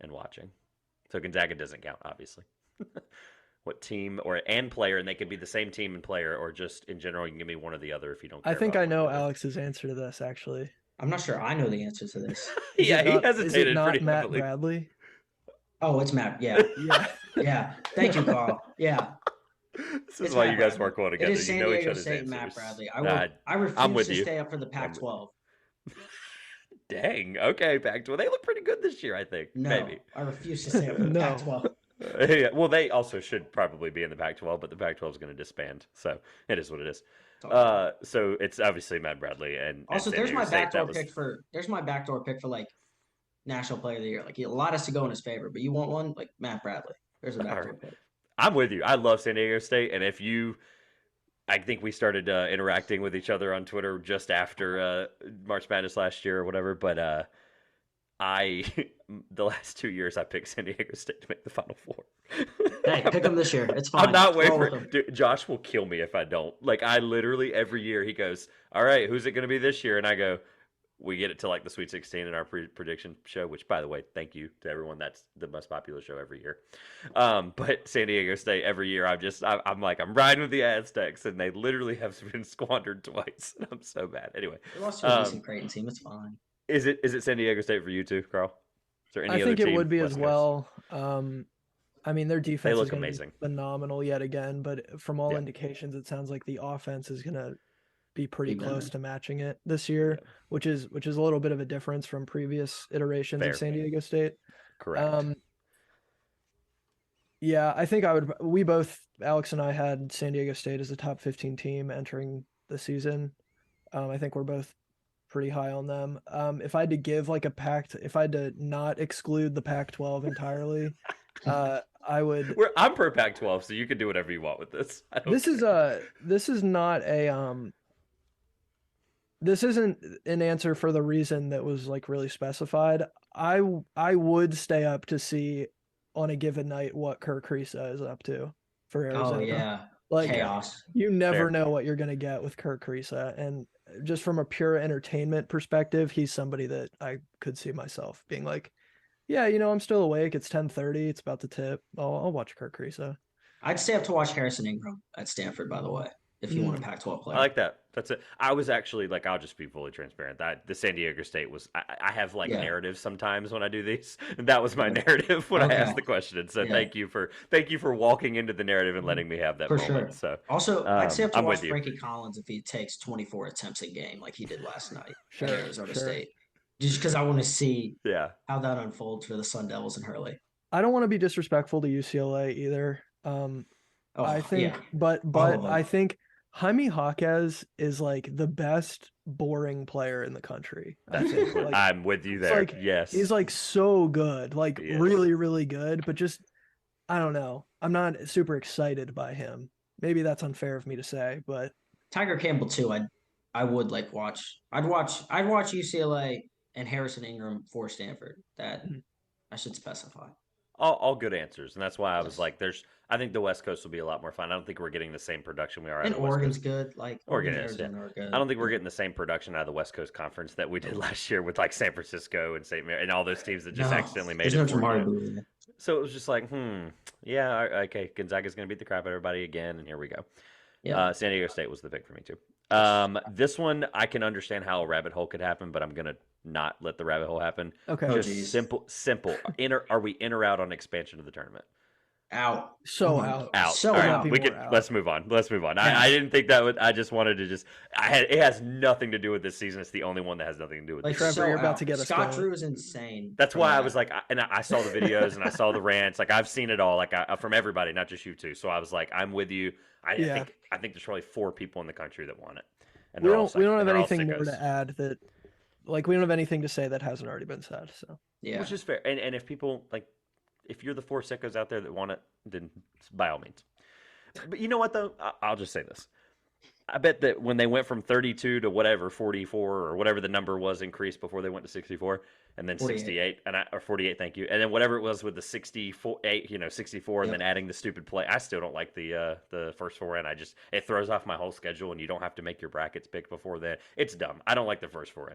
and watching? So Gonzaga doesn't count, obviously. What team and player, and they could be the same team and player, or just in general, you can give me one or the other if you don't care. I think I know Alex's answer to this, actually. I'm not sure I know the answer to this. He hesitated is it not pretty Matt heavily. Bradley? Oh, it's Matt. Yeah. Yeah. Thank you, Karl. Yeah. This is why you guys work well together. It is San you know each Diego other's State answers. Matt Bradley. I refuse to stay up for the Pac-12. Dang. Okay, Pac-12. They look pretty good this year, I think. No, maybe. I refuse to stay up for the Pac-12. Yeah, well, they also should probably be in the Pac-12, but the Pac-12 is going to disband, so it is what it is. So it's obviously Matt Bradley, and also there's my backdoor pick for like National Player of the Year. Like a lot has to go in his favor, but you want one like Matt Bradley. There's a backdoor pick. I'm with you. I love San Diego State, and I think we started interacting with each other on Twitter just after March Madness last year or whatever, but the last 2 years I picked San Diego State to make the Final Four. Hey, pick them this year. It's fine. I'm not waiting for it. Dude, Josh will kill me if I don't. Like I literally every year he goes, "All right, who's it going to be this year?" And I go, we get it to like the Sweet 16 in our prediction show, which, by the way, thank you to everyone. That's the most popular show every year. But San Diego State every year, I'm like, I'm riding with the Aztecs, and they literally have been squandered twice. And I'm so bad. Anyway, They lost to a decent Creighton team. It's fine. Is it San Diego State for you too, Karl? Is there any I other think it team would be West as Coast? well. I mean, their defense look is going to amazing. be phenomenal yet again, but from all Yeah. indications, it sounds like the offense is going to be pretty Be close better. to matching it this year, Yeah. which is a little bit of a difference from previous iterations Fair. of San Diego State. Correct. Yeah, I think Alex and I had San Diego State as a top 15 team entering the season. I think we're both pretty high on them. If I had to give like if I had to not exclude the Pac-12 entirely, I would. I'm per Pac-12, so you can do whatever you want with this. This is not a this isn't an answer for the reason that was like really specified. I would stay up to see on a given night what Kirk Kriisa is up to for Arizona. Oh yeah, like chaos. You never Fair. know what you're going to get with Kirk Kriisa, and just from a pure entertainment perspective, he's somebody that I could see myself being like, yeah, I'm still awake. It's 10:30. It's about to tip. I'll watch Kirk Kriisa. I'd stay up to watch Harrison Ingram at Stanford, by the way, if you want a Pac-12 player. I like that. That's it. I was actually like, I'll just be fully transparent. That the San Diego State was. I have like narratives sometimes when I do these, and that was my narrative when I asked the question. And so thank you for walking into the narrative and letting me have that moment. Sure. So also, I'd stay up to I'm watch with you. Frankie Collins if he takes 24 attempts a game like he did last night Sure, at Arizona State. Just because I want to see how that unfolds for the Sun Devils and Hurley. I don't want to be disrespectful to UCLA either. I think, but I think Jaime Jaquez is like the best boring player in the country. I think. Like, I'm with you there. like, yes, he's like so good, like really, really good. But just I don't know. I'm not super excited by him. Maybe that's unfair of me to say, but Tiger Campbell too. I would like watch. I'd watch UCLA and Harrison Ingram for Stanford. That I should specify. All good answers, and that's why I was like, I think the West Coast will be a lot more fun. I don't think we're getting the same production we are. And Oregon's good. Like Oregon is. Yeah. I don't think we're getting the same production out of the West Coast Conference that we did last year with like San Francisco and St. Mary and all those teams that just accidentally made it. So it was just like, yeah, okay, Gonzaga's going to beat the crap out of everybody again, and here we go. Yeah. San Diego State was the pick for me too. This one I can understand how a rabbit hole could happen, but I'm gonna not let the rabbit hole happen. Okay. Just simple. Are we in or out on expansion of the tournament? Out. Out. So all right, out. Let's move on. Yeah. I didn't think that would. I just wanted to it has nothing to do with this season. It's the only one that has nothing to do with like Trevor, you're about to get us Scott going. Drew is insane. That's why I was like, I saw the videos and I saw the rants. Like I've seen it all, like from everybody, not just you two. So I was like, I'm with you. I think there's probably 4 people in the country that want it. And we don't have anything more to add that, like, we don't have anything to say that hasn't already been said. So yeah, which is fair. And if people like, if you're the 4 sickos out there that want it, then by all means. But you know what though? I'll just say this. I bet that when they went from 32 to whatever 44 or whatever the number was increased before they went to 64 and then 48. 68 or 48, thank you, and then whatever it was with the 64, and then adding the stupid play. I still don't like the first 4 in. It throws off my whole schedule, and you don't have to make your brackets pick before then. It's dumb. I don't like the first 4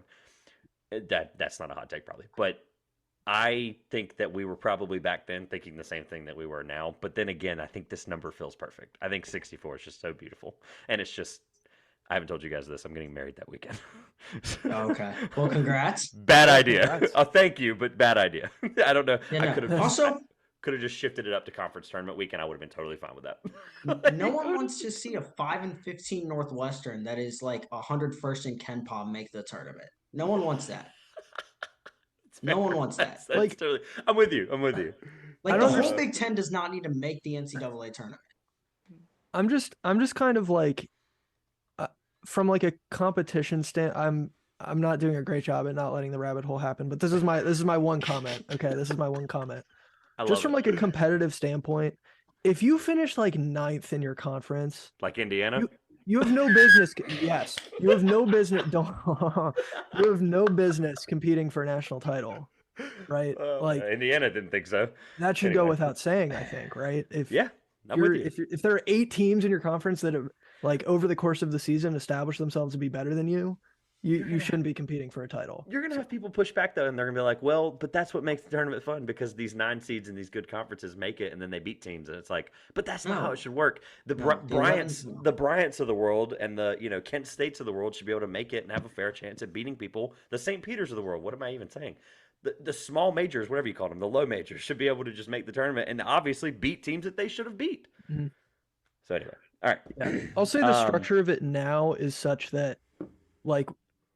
in. That's not a hot take probably, but I think that we were probably back then thinking the same thing that we were now. But then again, I think this number feels perfect. I think 64 is just so beautiful. And it's just, I haven't told you guys this. I'm getting married that weekend. Okay. Well, congrats. Bad idea. Congrats. Oh, thank you, but bad idea. I don't know. Yeah, I could have also could have just shifted it up to conference tournament week, and I would have been totally fine with that. No one wants to see a 5-15 Northwestern that is like 101st in Ken Pom make the tournament. No one wants that. No one wants that. That's like, totally, I'm with you. Like the whole Big Ten does not need to make the NCAA tournament. I'm just kind of like, from like a competition I'm not doing a great job at not letting the rabbit hole happen. But this is my one comment. Okay, this is my one comment. Just from like a competitive standpoint, if you finish like 9th in your conference, like Indiana. You have no business. Yes, you have no business. You have no business competing for a national title, right? Like Indiana didn't think so. That should go without saying, I think, right? If there are 8 teams in your conference that have, like, over the course of the season established themselves to be better than you you shouldn't be competing for a title. You're gonna have people push back though, and they're gonna be like, "Well, but that's what makes the tournament fun because these 9 seeds and these good conferences make it, and then they beat teams." And it's like, but that's not how it should work. The Bryants of the world and the Kent States of the world should be able to make it and have a fair chance at beating people. The St. Peters of the world. What am I even saying? The small majors, whatever you call them, the low majors, should be able to just make the tournament and obviously beat teams that they should have beat. Mm-hmm. So anyway, all right. Yeah. I'll say the structure of it now is such that, like,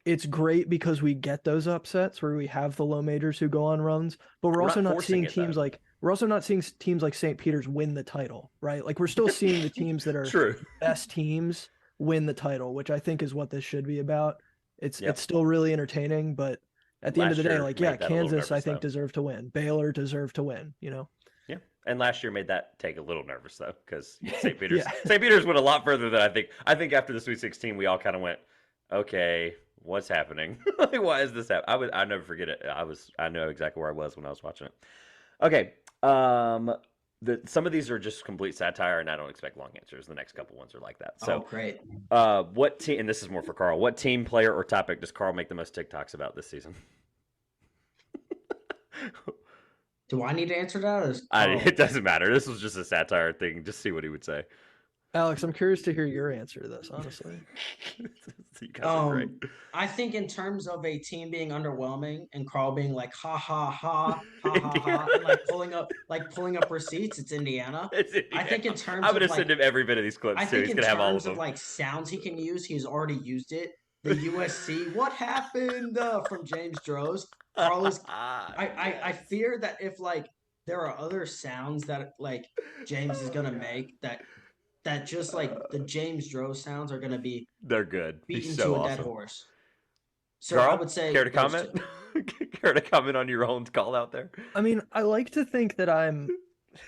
it's great because we get those upsets where we have the low majors who go on runs, but we're also not seeing teams like St. Peter's win the title, right? Like, we're still seeing the teams that are best teams win the title, which I think is what this should be about. It's still really entertaining, but at the end of the day, like, Kansas I think deserved to win. Baylor deserved to win, Yeah. And last year made that take a little nervous though, because St. Peters St. Peters went a lot further than I think. I think after the Sweet 16, we all kind of went, okay, what's happening? Like, why is this happening? I never forget it. I know exactly where I was when I was watching it. Okay. Some of these are just complete satire, and I don't expect long answers. The next couple ones are like that. So great. What team? And this is more for Karl. What team, player, or topic does Karl make the most TikToks about this season? Do I need to answer that? It doesn't matter. This was just a satire thing. Just see what he would say. Alex, I'm curious to hear your answer to this, honestly. You guys are great. I think in terms of a team being underwhelming and Karl being like ha ha ha ha ha ha and pulling up receipts, it's Indiana. I think in terms I'm gonna send him every bit of these clips too. He's gonna have all of them. Like sounds he can use, he's already used it. The USC, what happened from James Droz? Karl is I fear that if there are other sounds that James is gonna make that just the James Droz sounds are going to be they're good. Beaten so to a awesome. dead horse. So Karl, I would say care to comment? Care to comment on your own call out there? I mean, I like to think that I'm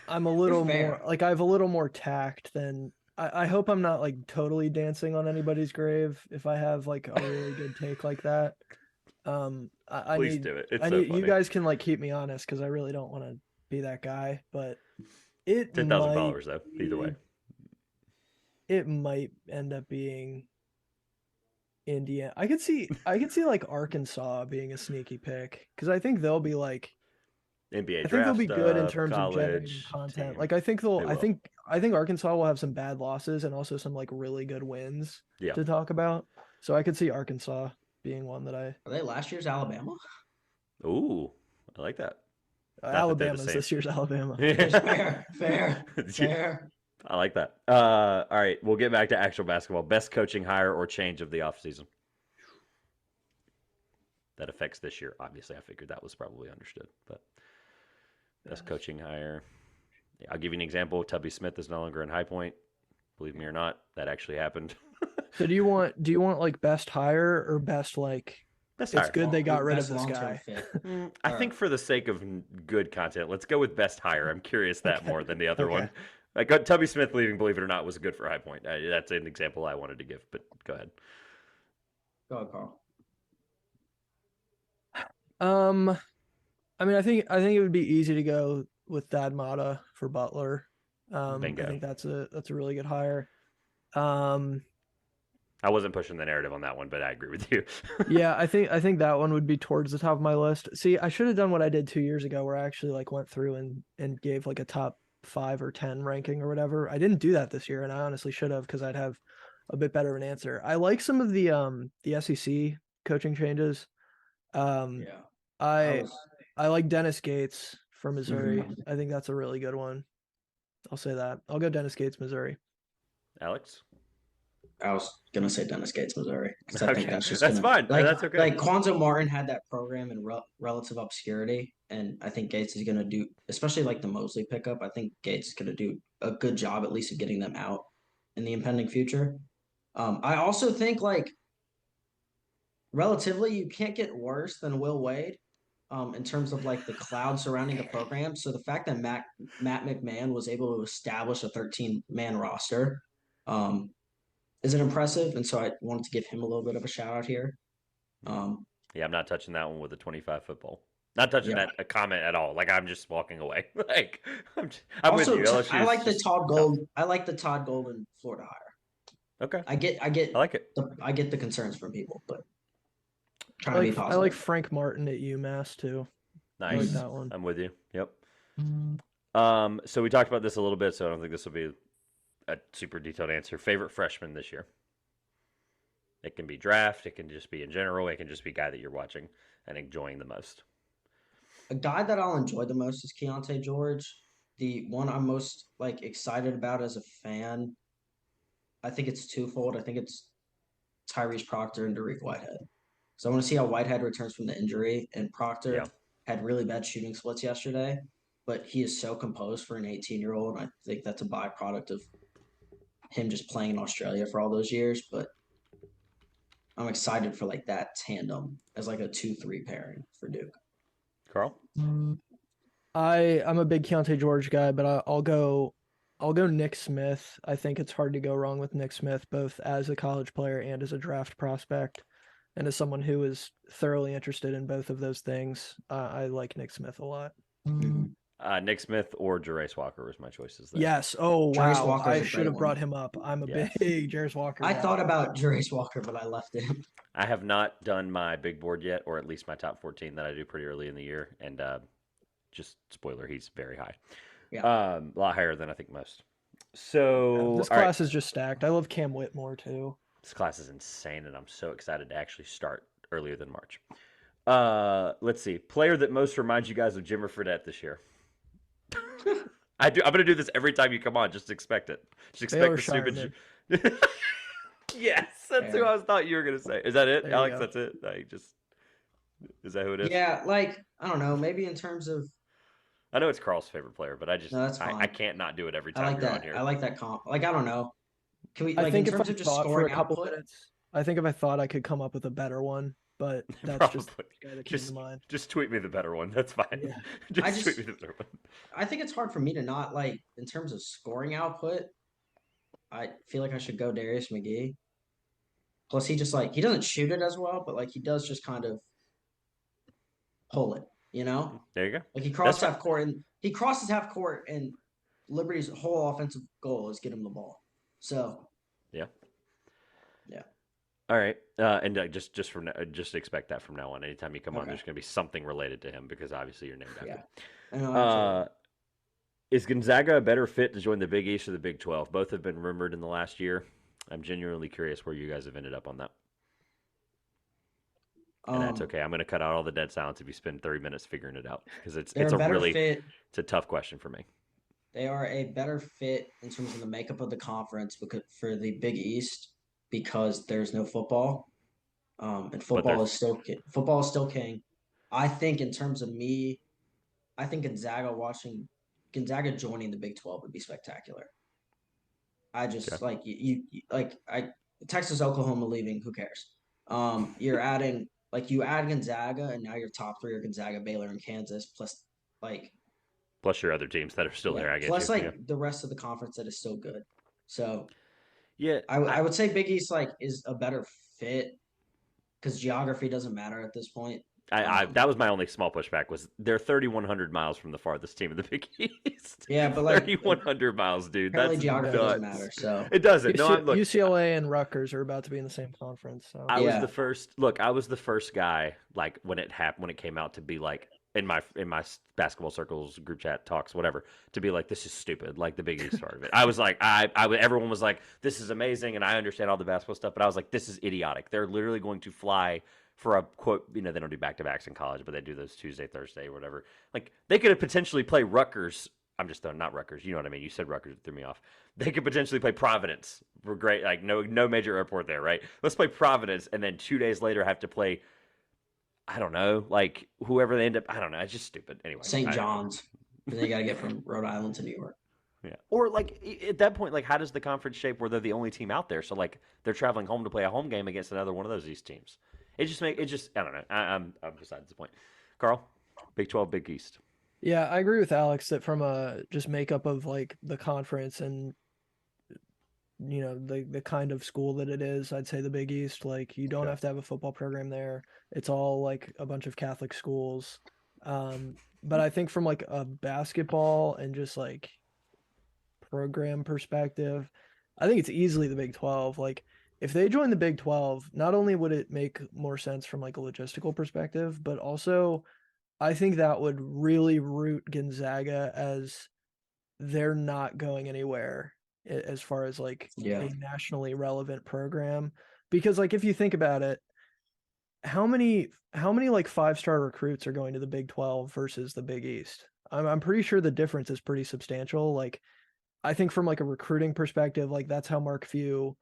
a little more I have a little more tact than I hope I'm not totally dancing on anybody's grave if I have a really good take like that. Please do it. It's so funny. You guys can keep me honest because I really don't want to be that guy, but it 10,000 followers though. Either way. It might end up being Indiana. I could see Arkansas being a sneaky pick because I think they'll be NBA I think they'll be good in terms of generating content. Team. I think Arkansas will have some bad losses and also some really good wins to talk about. So I could see Arkansas being one that Are they last year's Alabama? Ooh, I like that. Alabama's this year's Alabama. Fair. I like that. All right, we'll get back to actual basketball. Best coaching hire or change of the offseason? That affects this year. Obviously, I figured that was probably understood. But best coaching hire. I'll give you an example. Tubby Smith is no longer in High Point. Believe me or not, that actually happened. So do you want best hire or best Best it's hire. Good they got rid of this guy? I think for the sake of good content, let's go with best hire. I'm curious that more than the other one. Tubby Smith leaving, believe it or not, was good for High Point. That's an example I wanted to give, but go ahead. Go ahead, Karl. I mean, I think it would be easy to go with Thad Matta for Butler. Bingo. I think that's a really good hire. I wasn't pushing the narrative on that one, but I agree with you. Yeah, I think that one would be towards the top of my list. See, I should have done what I did 2 years ago, where I actually went through and gave a top 5 or 10 ranking or whatever. I didn't do that this year, and I honestly should have because I'd have a bit better of an answer. I like some of the SEC coaching changes. I like Dennis Gates for Missouri. I think that's a really good one. I'll say that. I'll go Dennis Gates, Missouri. Alex? I was gonna say Dennis Gates, Missouri. Okay. I think that's fine. That's okay. Quanzo Martin had that program in relative obscurity, and I think Gates is gonna do, especially the Mosley pickup. I think Gates is gonna do a good job at least of getting them out in the impending future. I also think relatively you can't get worse than Will Wade. In terms of the cloud surrounding the program. So the fact that Matt McMahon was able to establish a 13-man roster is impressive. And so I wanted to give him a little bit of a shout out here. I'm not touching that one with a 25 football. Not touching that a comment at all. I'm just walking away. I'm also, with you. LSU I like the Todd Golden. I like the Todd Golden Florida hire. Okay. I get I like it. I get the concerns from people, but trying to be I like positive. Frank Martin at UMass too. I like Nice. that one. I'm with you. Yep. So we talked about this a little bit, so I don't think this will be a super detailed answer. Favorite freshman this year? It can be draft. It can just be in general. It can just be guy that you're watching and enjoying the most. A guy that I'll enjoy the most is Keontae George. The one I'm most like excited about as a fan, I think it's twofold. I think it's Tyrese Proctor and Derek Whitehead. So I want to see how Whitehead returns from the injury. And Proctor Yeah. had really bad shooting splits yesterday, but he is so composed for an 18-year-old. I think that's a byproduct of him just playing in Australia for all those years. But I'm excited for like that tandem as like a 2-3 pairing for Duke. Karl? I'm a big Keontae George guy, but I'll go Nick Smith. I think it's hard to go wrong with Nick Smith, both as a college player and as a draft prospect. And as someone who is thoroughly interested in both of those things, I like Nick Smith a lot. Nick Smith or Jarace Walker was my choices there. Yes. Oh, Jarace wow. Walker's I a should great have brought one. him up. I'm a Yes. big Jarace Walker I guy. thought about Jarace Walker, but I left it. I have not done my big board yet, or at least my top 14 that I do pretty early in the year. And just spoiler, he's very high. Yeah. A lot higher than I think most. So this all right. class is just stacked. I love Cam Whitmore too. This class is insane, and I'm so excited to actually start earlier than March. Let's see. Player that most reminds you guys of Jimmer Fredette this year. I'm gonna do this every time you come on. Just expect it. Just expect Baylor the stupid. Shireman. Yes, that's who I thought you were gonna say. Is that it, There you Alex? go. That's it. Is that who it is? Yeah, like I don't know, maybe in terms of I know it's Karl's favorite player, but I just No, that's I fine. can't not do it every I time like you're on that. here. I like that comp. Like I don't know. Can we I like in think if terms I of just thought for a scoring couple output? minutes, I think if I thought I could come up with a better one, but that's just Probably. the guy that came to Just, mind. just tweet me the better one. That's fine. Yeah. Just tweet me the better one. I think it's hard for me to not like in terms of scoring output. I feel like I should go Darius McGee. Plus, he just like he doesn't shoot it as well, but like he does just kind of pull it. You know, There you go. like he crosses half court and Liberty's whole offensive goal is get him the ball. So Yeah. Yeah. All right. And just expect that from now on. Anytime you come on, Okay. there's going to be something related to him because obviously you're named after him. I know, absolutely. Is Gonzaga a better fit to join the Big East or the Big 12? Both have been rumored in the last year. I'm genuinely curious where you guys have ended up on that. And that's okay. I'm going to cut out all the dead silence if you spend 30 minutes figuring it out because it's a tough question for me. They are a better fit in terms of the makeup of the conference because for the Big East because there's no football, and football is still king. I think in terms of me, I think Gonzaga joining the Big 12 would be spectacular. I just like you Texas, Oklahoma leaving. Who cares? You're adding you add Gonzaga, and now your top three are Gonzaga, Baylor, and Kansas, plus your other teams that are still there. I guess. Plus the rest of the conference that is still good. So yeah, I would say Big East is a better fit because geography doesn't matter at this point. That was my only small pushback was they're 3,100 miles from the farthest team in the Big East. Yeah, but 3,100 miles, dude. That's geography doesn't matter. So it doesn't. No, look, UCLA and Rutgers are about to be in the same conference. So I was the first. Look, I was the first guy when it happened when it came out to be like in my basketball circles, group chat talks, whatever, to be like this is stupid. Like the Big East part of it. I was like, everyone was like, this is amazing, and I understand all the basketball stuff, but I was like, this is idiotic. They're literally going to fly. For a quote, they don't do back-to-backs in college, but they do those Tuesday, Thursday, or whatever. Like, they could have potentially play Rutgers. I'm just throwing, not Rutgers. You know what I mean? You said Rutgers, it threw me off. They could potentially play Providence. We're great. Like, no major airport there, right? Let's play Providence, and then 2 days later have to play, I don't know, like, whoever they end up, I don't know. It's just stupid. Anyway. St. John's. They got to get from Rhode Island to New York. Yeah. Or, at that point, how does the conference shape where they're the only team out there? So, they're traveling home to play a home game against another one of those East teams. I don't know. I'm besides the point. Karl, Big 12, Big East. Yeah, I agree with Alex that from a just makeup of the conference and the kind of school that it is, I'd say the Big East. You don't have to have a football program there. It's all a bunch of Catholic schools. But I think from a basketball and just program perspective, I think it's easily the Big 12. if they join the Big 12, not only would it make more sense from like a logistical perspective, but also I think that would really root Gonzaga as they're not going anywhere as far as like Yeah. a nationally relevant program. Because like if you think about it, how many like 5-star recruits are going to the Big 12 versus the Big East? I'm pretty sure the difference is pretty substantial. Like I think from like a recruiting perspective, like that's how Mark Few,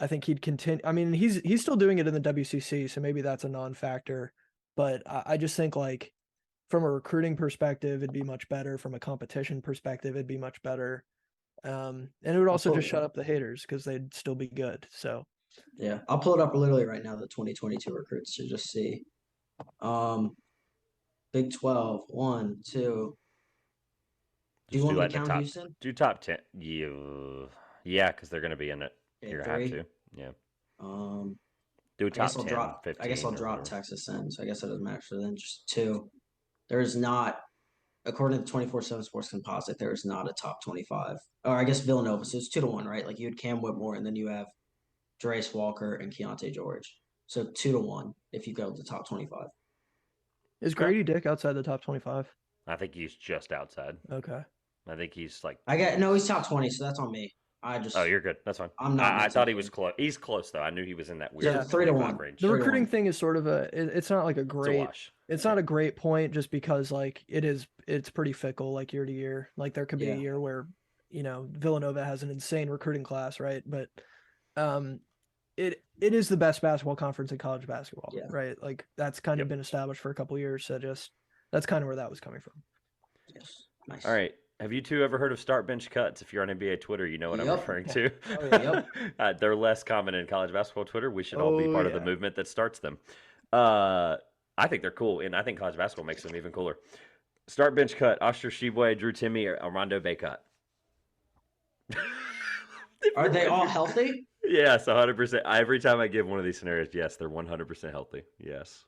I think he'd continue. I mean, he's still doing it in the WCC, so maybe that's a non-factor. But I just think like from a recruiting perspective, it'd be much better. From a competition perspective, it'd be much better. And it would also just shut up the haters because they'd still be good. So Yeah, I'll pull it up literally right now, the 2022 recruits to just see. Big 12, 1, 2. Do you Just want do me like to the count top. Houston? Do top 10. Yeah, because they're going to be in it. Okay, You're going to 3. have to. Yeah. Um, Do a I guess top I'll 10, drop. I guess 15 I'll or drop whatever. Texas in. So I guess that doesn't matter. So then just 2. There is not, according to 24/7 Sports Composite, there is not a top 25. Or I guess Villanova. So it's 2-1, right? Like you had Cam Whitmore, and then you have Darius Walker and Keontae George. So 2-1 if you go to the top 25. is Grady Dick outside the top 25? I think he's just outside. Okay. I think he's like. He's top 20, so that's on me. Oh, you're good. That's fine. I'm not. I thought he was close. He's close though. I knew he was in that So weird 3-1 range. The recruiting 3-1. thing is sort of it's not like a It's a great, wash. it's not a great point just because like it's pretty fickle like year to year. Like there could be a Yeah. year where, Villanova has an insane recruiting class, right? But it is the best basketball conference in college basketball, Yeah. right? Like that's kind of Yep. been established for a couple years. So that's kind of where that was coming from. Yes. Nice. All right. Have you two ever heard of start bench cuts? If you're on NBA Twitter, you know what I'm Yep. referring to. Oh, yep. They're less common in college basketball Twitter. We should all be Oh, part of the yeah. movement that starts them. I think they're cool, and I think college basketball makes them even cooler. Start bench cut: Oscar Tshiebwe, Drew Timme, or Armando Bacot. Are they all healthy? Yes, 100%. Every time I give one of these scenarios, yes, they're 100% healthy. Yes.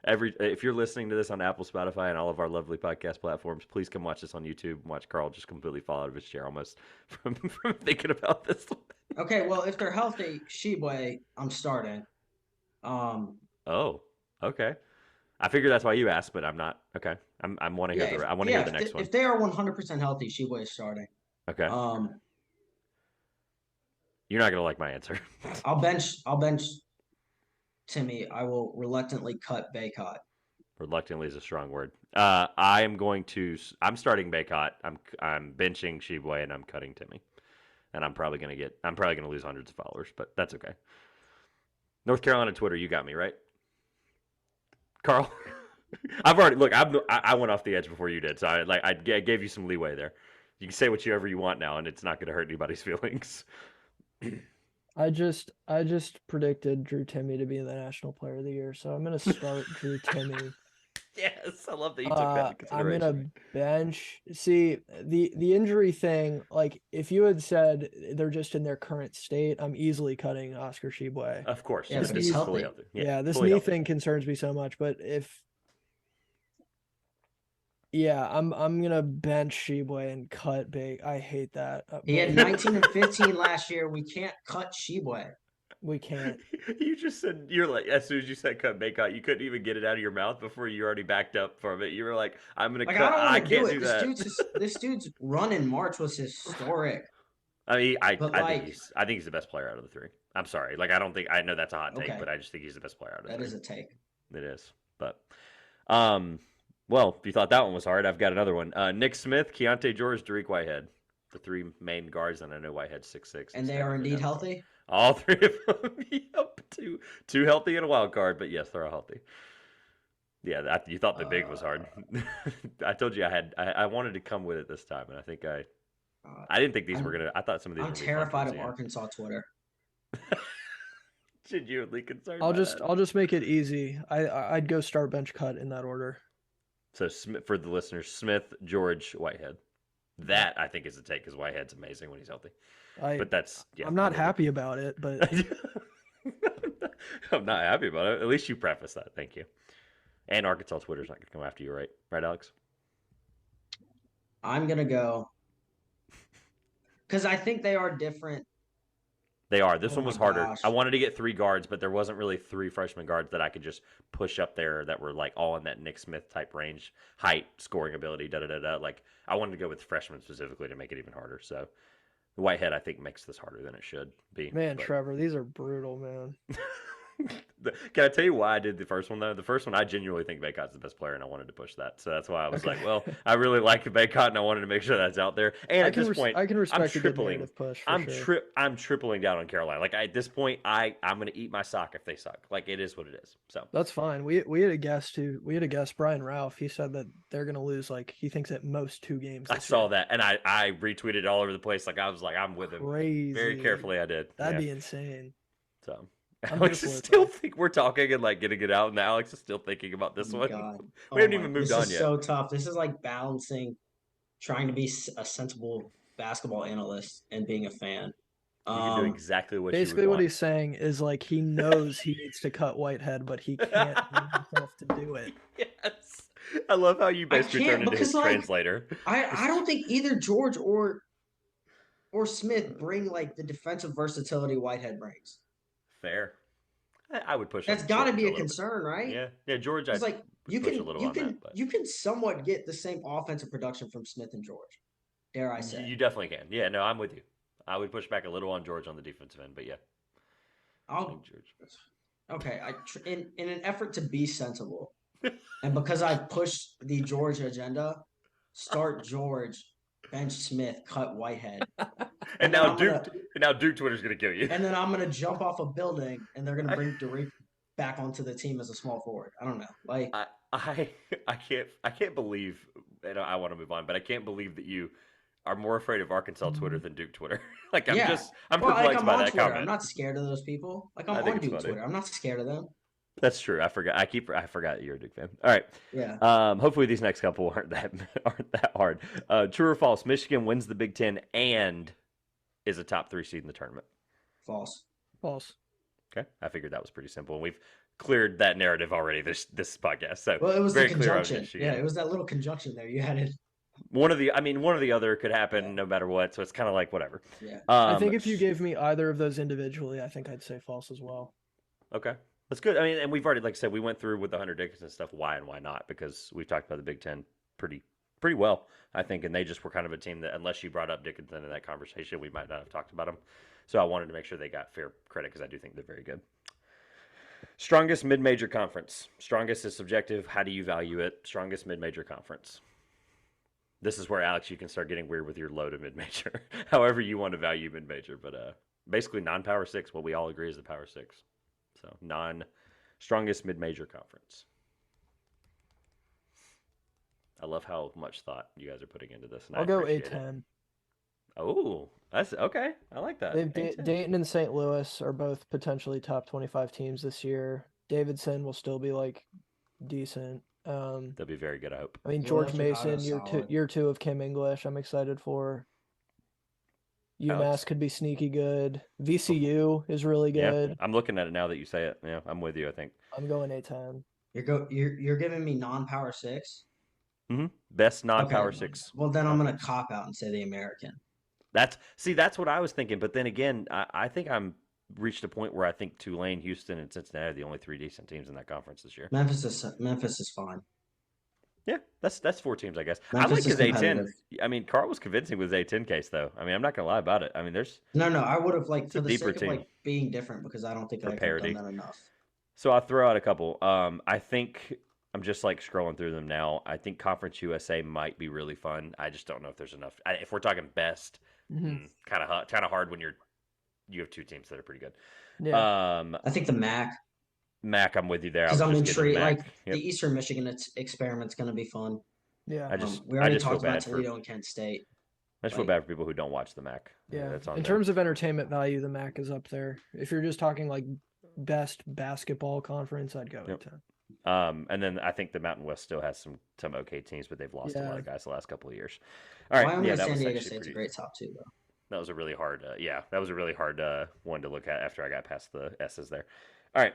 If you're listening to this on Apple, Spotify, and all of our lovely podcast platforms, please come watch this on YouTube. Watch Karl just completely fall out of his chair almost from thinking about this. Okay, well, if they're healthy, Shibwe, I'm starting. Oh, okay. I figured that's why you asked, but I'm not. Okay, I'm want to hear I want to hear the next one. If they are 100% healthy, Shibwe is starting. Okay. You're not gonna like my answer. I'll bench Timmy. I will reluctantly cut Baycott. Reluctantly is a strong word. I'm starting Baycott. I'm benching Shibwe and I'm cutting Timmy. And I'm probably gonna lose hundreds of followers, but that's okay. North Carolina Twitter, you got me, right? Karl? I went off the edge before you did, so I gave you some leeway there. You can say whatever you want now, and it's not gonna hurt anybody's feelings. I just predicted Drew Timme to be the National Player of the Year, so I'm gonna start Drew Timme. Yes, I love that you took that into I'm consideration. gonna bench. See the injury thing. Like if you had said they're just in their current state, I'm easily cutting Oscar Tshiebwe. Of course, Yeah, this but he's is healthy. fully healthy. Yeah, this fully knee healthy. thing concerns me so much. But I'm gonna bench Tshiebwe and cut Big. I hate that. He had 19 and 15 last year. We can't cut Shibwe. We can't. You just said you're like as soon as you said cut Baycott, you couldn't even get it out of your mouth before you already backed up from it. You were like, "I'm gonna Like cut." I I don't can't want to do it. do that. This dude's run in March was historic. I mean, I But, think he's the best player out of the three. I'm sorry, like I know that's a hot take, Okay. but I just think he's the best player out of the That three. is a take. It is, but well, if you thought that one was hard, I've got another one. Nick Smith, Keontae George, Dariq Whitehead, the three main guards, and I know Whitehead's 6'6". And they are indeed healthy. All three of them. Yep, two healthy and a wild card, but yes, they're all healthy. Yeah, you thought the big was hard. I told you I wanted to come with it this time, and I think I didn't think these were gonna. I thought some of these. I'm were gonna terrified be of fun Arkansas Twitter. Genuinely concerned. I'll just make it easy. I'd go start bench cut in that order. So for the listeners, Smith, George, Whitehead. That I think is a take because Whitehead's amazing when he's healthy. But that's I'm not happy about it, but I'm not happy about it. At least you preface that. Thank you. And Arkansas Twitter's not going to come after you, right? Right, Alex? I'm gonna go because I think they are different They are. This Oh one my was harder. gosh. I wanted to get 3 guards, but there wasn't really 3 freshman guards that I could just push up there that were like all in that Nick Smith type range, height, scoring ability, da da da da. Like I wanted to go with freshmen specifically to make it even harder. So Whitehead, I think, makes this harder than it should be. Man, but... Trevor, these are brutal, man. Can I tell you why I did the first one though? The first one, I genuinely think Baycott's the best player, and I wanted to push that. So that's why I was like, well, I really like Baycott, and I wanted to make sure that's out there. And at this point, I can respect I'm a good tripling. narrative push. For I'm sure. I'm tripling down on Carolina. Like at this point, I'm gonna eat my sock if they suck. Like it is what it is. So That's fine. We had a guest who we had a guest, Brian Ralph. He said that they're gonna lose like he thinks at most 2 games. I saw that, and I retweeted it all over the place. Like I was like, I'm with him. Crazy. Very carefully, I did. That'd be insane. So. I'm Alex here is for it, still though. think we're talking and like getting it out, and Alex is still thinking about this one. God. We haven't my- even moved this on is yet. so tough. This is like balancing trying to be a sensible basketball analyst and being a fan. You can do exactly what Basically, you would what want. he's saying is like he knows he needs to cut Whitehead, but he can't bring himself to do it. Yes. I love how you basically can't turned into his because, like, translator. I don't think either George or Smith bring like the defensive versatility Whitehead brings. Fair. I would push. That's on got to George be a little concern, right? bit. Yeah, George. It's like you push can a little you on can that, but... you can somewhat get the same offensive production from Smith and George. Dare I say? You definitely can. Yeah, no, I'm with you. I would push back a little on George on the defensive end, but yeah. I'll George. Okay. In an effort to be sensible, and because I pushed the George agenda, start George, bench Smith, cut Whitehead, and now Duke Twitter's gonna kill you. and then I'm gonna jump off a building, and they're gonna bring Derek back onto the team as a small forward. I don't know. Like I can't believe, and I want to move on, but I can't believe that you are more afraid of Arkansas Twitter than Duke Twitter. I'm perplexed by that Twitter. comment. I'm not scared of those people. Like I'm on Duke Twitter. I'm not scared of them. That's true. I forgot you're a Duke fan. All right. Yeah. Hopefully these next couple aren't that hard. True or false? Michigan wins the Big Ten and is a top 3 seed in the tournament. False. False. Okay. I figured that was pretty simple. And we've cleared that narrative already this podcast. So well, it was very the clear on conjunction. Michigan. Yeah, it was that little conjunction there. You had it. One of the other could happen no matter what. So it's kind of like whatever. Yeah. I think if you gave me either of those individually, I think I'd say false as well. Okay. That's good. I mean, and we've already, like I said, we went through with the Hunter Dickinson stuff, why and why not, because we've talked about the Big Ten pretty well, I think, and they just were kind of a team that, unless you brought up Dickinson in that conversation, we might not have talked about them. So I wanted to make sure they got fair credit because I do think they're very good. Strongest mid-major conference. Strongest is subjective. How do you value it? Strongest mid-major conference. This is where, Alex, you can start getting weird with your low to mid-major, however you want to value mid-major, but basically non-Power 6, what we all agree is the Power 6. So strongest mid-major conference. I love how much thought you guys are putting into this. And I'll go A10. Oh, that's okay. I like that. Dayton and St. Louis are both potentially top 25 teams this year. Davidson will still be like decent. They'll be very good, I hope. I mean, Well, George Mason, year two of Kim English, I'm excited for. UMass could be sneaky good. VCU is really good. Yeah, I'm looking at it now that you say it. Yeah, I'm with you, I think. I'm going A10. You're giving me non-Power 6? Mm-hmm. Best non-Power Okay. 6. Well, then I'm going to cop out and say the American. That's what I was thinking. But then again, I think I'm reached a point where I think Tulane, Houston, and Cincinnati are the only 3 decent teams in that conference this year. Memphis is fine. Yeah, that's 4 teams, I guess. Memphis I like is his A10. competitive. I mean, Karl was convincing with his A10 case, though. I mean, I'm not going to lie about it. I mean, there's... No, I would have, like, for a the deeper sake team. of, like, being different, because I don't think For I've parity. done that enough. So I'll throw out a couple. I think I'm just, like, scrolling through them now. I think Conference USA might be really fun. I just don't know if there's enough. If we're talking best, kind of hard when you have 2 teams that are pretty good. Yeah. I think the MAC, I'm with you there. because I'm just getting intrigued. MAC. Like, Yep. the Eastern Michigan experiment's going to be fun. Yeah. We already feel talked about bad for... Toledo and Kent State. I just feel bad for people who don't watch the MAC. Yeah. That's on In them. terms of entertainment value, the MAC is up there. If you're just talking like best basketball conference, I'd go A10. And then I think the Mountain West still has some okay teams, but they've lost a lot Yeah. of guys the last couple of years. All right, Wyoming and that San was Diego actually State's a great top 2, though. That was a really hard, that was a really hard one to look at after I got past the S's there. All right,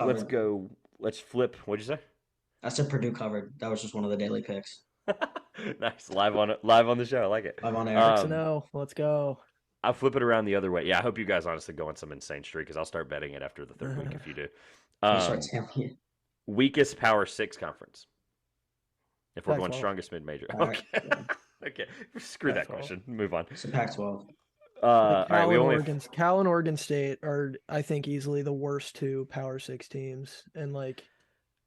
let's go. Let's flip. What'd you say? I said Purdue covered. That was just one of the daily picks. Nice, live on the show. I like it. Live on air. No, let's go. I'll flip it around the other way. Yeah, I hope you guys honestly go on some insane streak because I'll start betting it after the third week if you do. You start telling you. Weakest Power 6 conference. If we're going Pac-12. strongest mid-major. All right, Okay. yeah. Okay. Screw that Pac-12. question. Move on. It's a Pac-12. All right, we only have... Cal and Oregon State are, I think, easily the worst two Power 6 teams. And like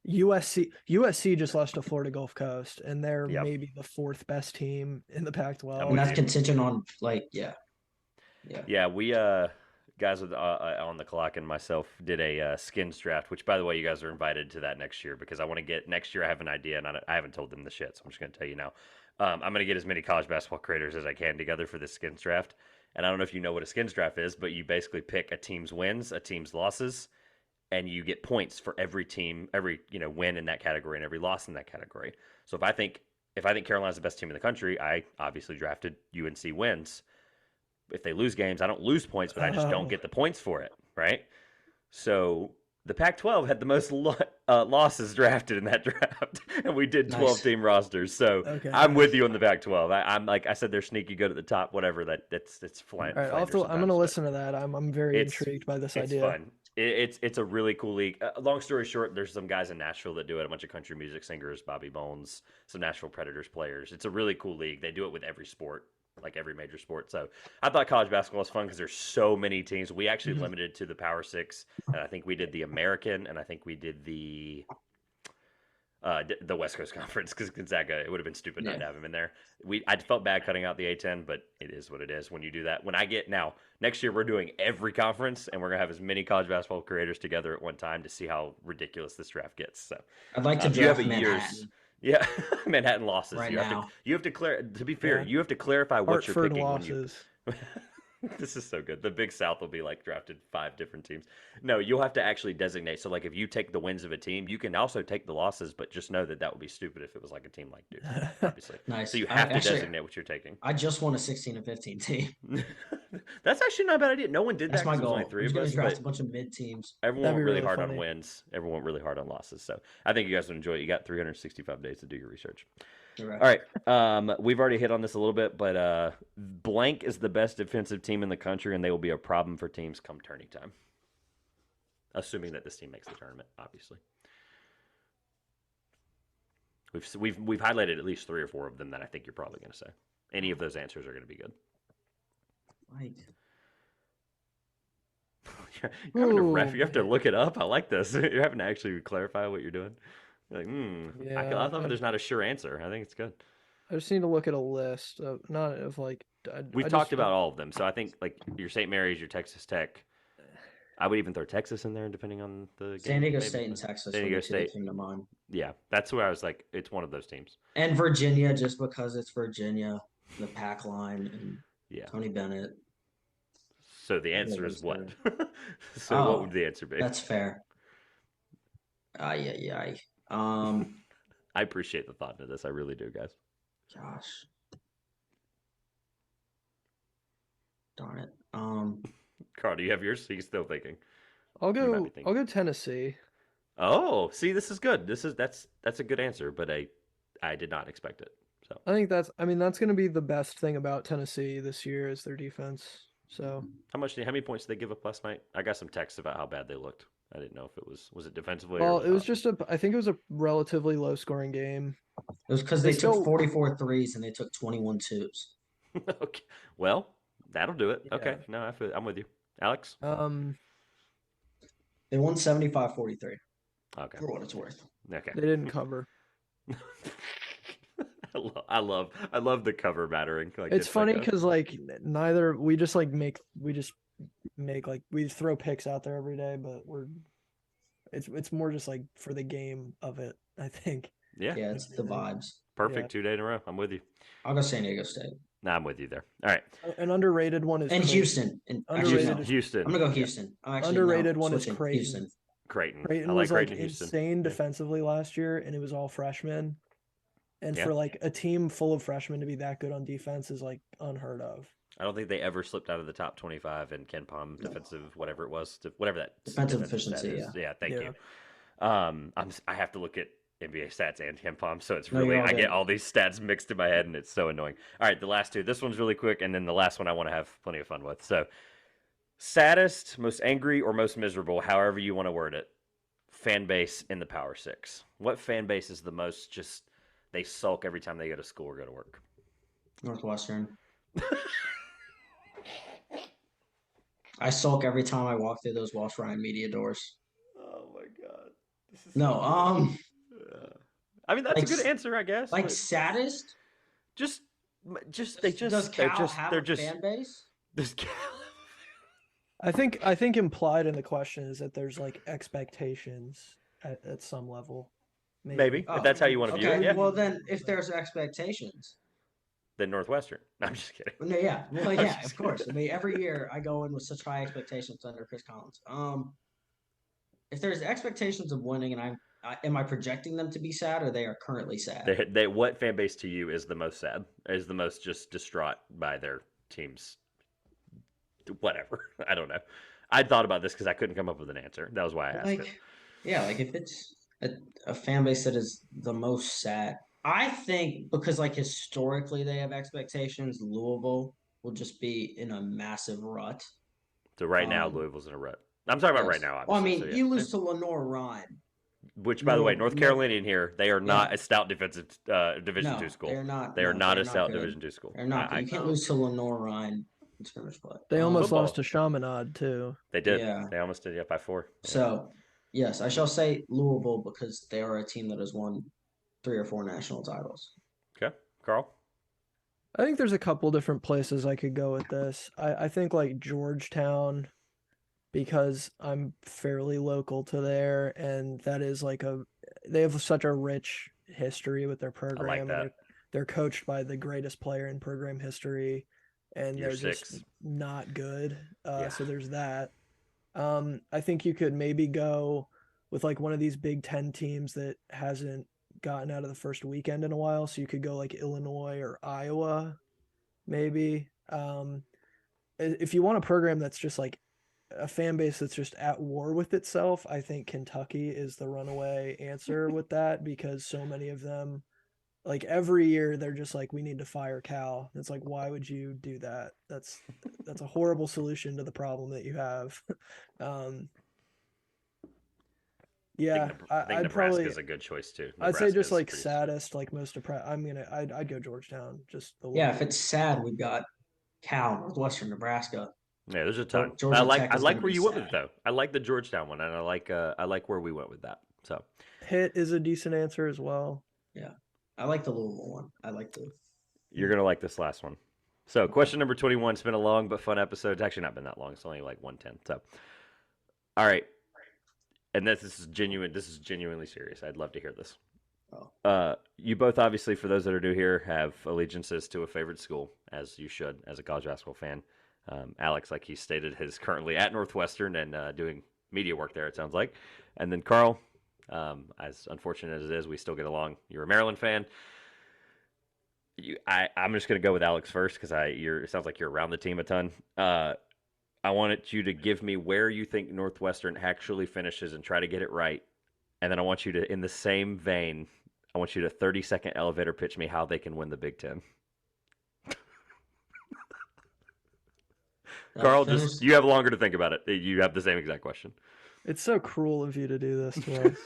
USC just lost to Florida Gulf Coast, and they're maybe the fourth best team in the Pac-12. And that's contingent on we guys with on the clock and myself did a skins draft, which by the way, you guys are invited to that next year because I want to get next year. I have an idea and I haven't told them the shit, so I'm just going to tell you now. I'm going to get as many college basketball creators as I can together for this skins draft. And I don't know if you know what a skins draft is, but you basically pick a team's wins, a team's losses, and you get points for every team, every win in that category and every loss in that category. So if I think Carolina's the best team in the country, I obviously drafted UNC wins. If they lose games, I don't lose points, but I just don't get the points for it, right? So the Pac-12 had the most losses drafted in that draft, and we did 12-team rosters. So I'm with you on the Pac-12. I'm like I said, they're sneaky good at the top. Whatever it's flying. All right, I'm going to listen to that. I'm very intrigued by this idea. It's fun. It's a really cool league. Long story short, there's some guys in Nashville that do it. A bunch of country music singers, Bobby Bones, some Nashville Predators players. It's a really cool league. They do it with every sport. Like every major sport. So I thought college basketball was fun because there's so many teams. We actually limited to the Power 6, and I think we did the American, and I think we did the West Coast Conference because Gonzaga, it would have been stupid not to have him in there. I felt bad cutting out the A-10, but it is what it is when you do that. Next year we're doing every conference, and we're going to have as many college basketball creators together at one time to see how ridiculous this draft gets. So I'd like to draft Manhattan. Yeah, Manhattan losses. Right you now. Have to to be fair, you have to clarify what you're picking losses. when you. This is so good. The Big South will be like drafted 5 different teams. No, you'll have to actually designate. So like if you take the wins of a team, you can also take the losses, but just know that would be stupid if it was like a team like Duke, obviously. Nice. So you have to designate what you're taking. I just want a 16 and 15 team. That's actually not a bad idea. No one did That's that. my goal. Only 3 of us. Draft a bunch of mid teams. Everyone went really hard on wins. Everyone went really hard on losses. So I think you guys would enjoy it. You got 365 days to do your research. Right. All right. We've already hit on this a little bit, but blank is the best defensive team in the country, and they will be a problem for teams come tourney time. Assuming that this team makes the tournament, obviously. We've highlighted at least 3 or 4 of them that I think you're probably going to say. Any of those answers are going to be good. Right. You have to look it up. I like this. You're having to actually clarify what you're doing. You're like, I thought there's not a sure answer. I think it's good. I just need to look at a list of We've talked about all of them. So I think like your St. Mary's, your Texas Tech. I would even throw Texas in there depending on the game. San Diego State and Texas. San Diego State came to mind. Yeah, that's where I was like, it's one of those teams. And Virginia, just because it's Virginia, the pack line, and Tony Bennett. So the answer is what? What would the answer be? That's fair. Yeah. I appreciate the thought into this. I really do, guys. Gosh. Darn it. Carl, do you have yours? Are you still thinking? I'll go Tennessee. Oh, see, this is good. That's a good answer, but I did not expect it. So I think that's going to be the best thing about Tennessee this year is their defense. So how many points did they give up last night? I got some texts about how bad they looked. I didn't know if it was it defensively. Well, it was just I think it was a relatively low scoring game. It was because they took 44 threes and they took 21 twos. Okay, well, that'll do it. Yeah. Okay, no, I'm with you, Alex. They won 75-43. Okay, for what it's worth. Okay, they didn't cover. I love the cover battering. Like, it's funny because like neither we just make like we throw picks out there every day, but it's more just like for the game of it, I think. Yeah, it's the vibes. Perfect 2 day in a row. I'm with you. I'll go San Diego State. Nah, I'm with you there. All right. An underrated one is Houston. Houston. I'm gonna go Houston. Underrated one is Creighton. Houston. Creighton. Creighton was like insane defensively last year, and it was all freshmen. And for like a team full of freshmen to be that good on defense is like unheard of. I don't think they ever slipped out of the top 25 in Ken Palm defensive, whatever it was, whatever that defensive efficiency. Yeah, thank you. I have to look at NBA stats and KenPom, so it's No, really you're all I get good. all these stats mixed in my head, and it's so annoying. All right, the last two. This one's really quick, and then the last one I want to have plenty of fun with. So, saddest, most angry, or most miserable, however you want to word it, fan base in the Power Six. What fan base is the most just they sulk every time they go to school or go to work? Northwestern. I sulk every time I walk through those Walsh Ryan media doors. Oh my god, this is No, I mean, that's like a good answer, I guess. like but saddest. just Does they're Cal just have they're a just fan base? just I think implied in the question is that there's like expectations at some level. maybe Oh, if that's how you want to view Okay, it. Yeah, well then, if there's expectations, then Northwestern. No, I'm just kidding. no, yeah, well, I'm yeah, just of course. I mean, every year I go in with such high expectations under Chris Collins. If there's expectations of winning, and am I projecting them to be sad, or they are currently sad? They what fan base to you is the most sad? Is the most just distraught by their teams? Whatever. I don't know. I thought about this because I couldn't come up with an answer. That was why I asked it. Like, yeah, like if it's a fan base that is the most sad, I think because like historically they have expectations, Louisville will just be in a massive rut. So right now, Um, Louisville's in a rut. I'm talking about right yes. now, Well, I obviously. mean, so you yeah. lose to Lenore Ryan. Which, by the way, North No- Carolinian here, they are not Yeah. a stout defensive Division No, two school. they're not. They are no, not they're a stout good. Division two school. They're not. You can't lose to Lenore Ryan in scrimmage play. They almost Football. lost to Chaminade too. They did. Yeah. They almost did. Yeah, by 4. Yeah. So, yes, I shall say Louisville because they are a team that has won 3 or 4 national titles. Okay, Karl. I think there's a couple different places I could go with this. I think like Georgetown, because I'm fairly local to there, and that is like they have such a rich history with their program. that. And they're coached by the greatest player in program history, and Year they're 6. just not good. Yeah. So there's that. I think you could maybe go with like one of these Big Ten teams that hasn't gotten out of the first weekend in a while. So you could go like Illinois or Iowa, maybe. If you want a program that's just like a fan base that's just at war with itself, I think Kentucky is the runaway answer with that, because so many of them, like every year, they're just like, we need to fire Cal. It's like, why would you do that? That's a horrible solution to the problem that you have. Yeah, I think I'd Nebraska probably is a good choice too. I'd say just Nebraska's like pretty- saddest, like most depressed. I'd go Georgetown. Just the Yeah, if it's sad, we've got Cal, Northwestern, Nebraska. Yeah, there's a ton. Georgia I like Tech is where gonna be you went with it sad. though. I like the Georgetown one, and I like where we went with that. So Pitt is a decent answer as well. I like the Louisville one. I like the. you're gonna like this last one. So question number 21. It's been a long but fun episode. It's actually not been that long. It's only like 110. So, all right, and this is genuine. This is genuinely serious. I'd love to hear this. Oh. You both obviously, for those that are new here, have allegiances to a favorite school, as you should, as a college basketball fan. Alex, like he stated, is currently at Northwestern and doing media work there, it sounds like. And then Karl, as unfortunate as it is, we still get along. You're a Maryland fan. I'm just going to go with Alex first because it sounds like you're around the team a ton. I wanted you to give me where you think Northwestern actually finishes and try to get it right. And then I want you to, in the same vein, I want you to 30-second elevator pitch me how they can win the Big Ten. Karl, just you have longer to think about it. You have the same exact question. It's so cruel of you to do this to us.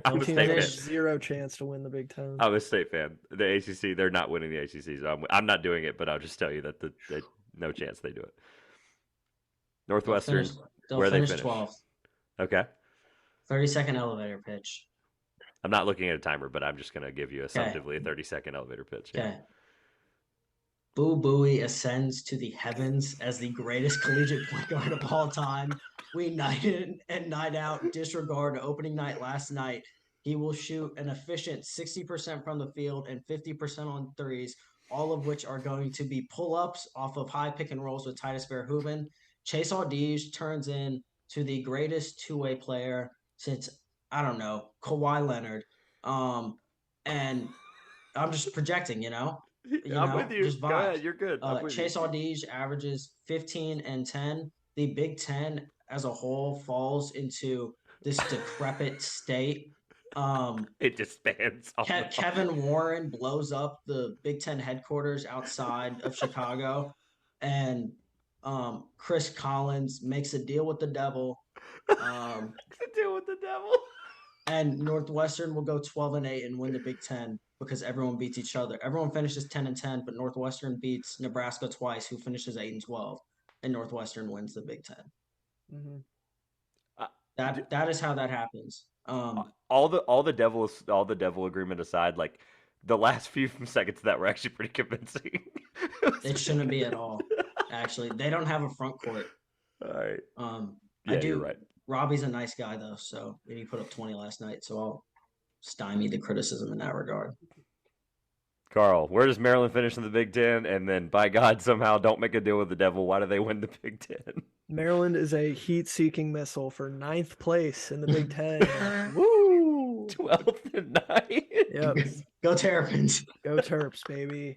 I'm a Team state fan. has zero chance to win the Big Ten. I'm a state fan. The ACC, they're not winning the ACC, so I'm not doing it. But I'll just tell you that no chance they do it. Northwestern, where they finish. 12th. Okay. 30-second elevator pitch. I'm not looking at a timer, but I'm just going to give you assumptively a 30-second elevator pitch. Okay. Boo Buie ascends to the heavens as the greatest collegiate point guard of all time. We night in and night out disregard opening night last night. He will shoot an efficient 60% from the field and 50% on threes, all of which are going to be pull-ups off of high pick and rolls with Titus Verhoeven. Chase Audige turns in to the greatest two-way player since, I don't know, Kawhi Leonard. And I'm just projecting, I'm with you. Just Go ahead. You're good. Chase Audige averages 15 and 10. The Big Ten as a whole falls into this decrepit state It just spans all the Kevin Warren blows up the Big Ten headquarters outside of Chicago, and Chris Collins makes a deal with the devil. to deal with the devil. And Northwestern will go 12-8 and win the Big Ten because everyone beats each other. Everyone finishes 10-10, but Northwestern beats Nebraska twice, who finishes 8-12, and Northwestern wins the Big 10. Mm-hmm. That is how that happens. All the devil agreement aside, like the last few seconds of that were actually pretty convincing. It shouldn't be at all. Actually, they don't have a front court. All right. I do. You're right. Robbie's a nice guy though, so he put up 20 last night. So I'll stymie the criticism in that regard. Karl, where does Maryland finish in the Big Ten? And then, by God, somehow don't make a deal with the devil. Why do they win the Big Ten? Maryland is a heat-seeking missile for 9th place in the Big Ten. Woo! 12th and 9th. Yep. Go Terrapins. Go Terps, baby.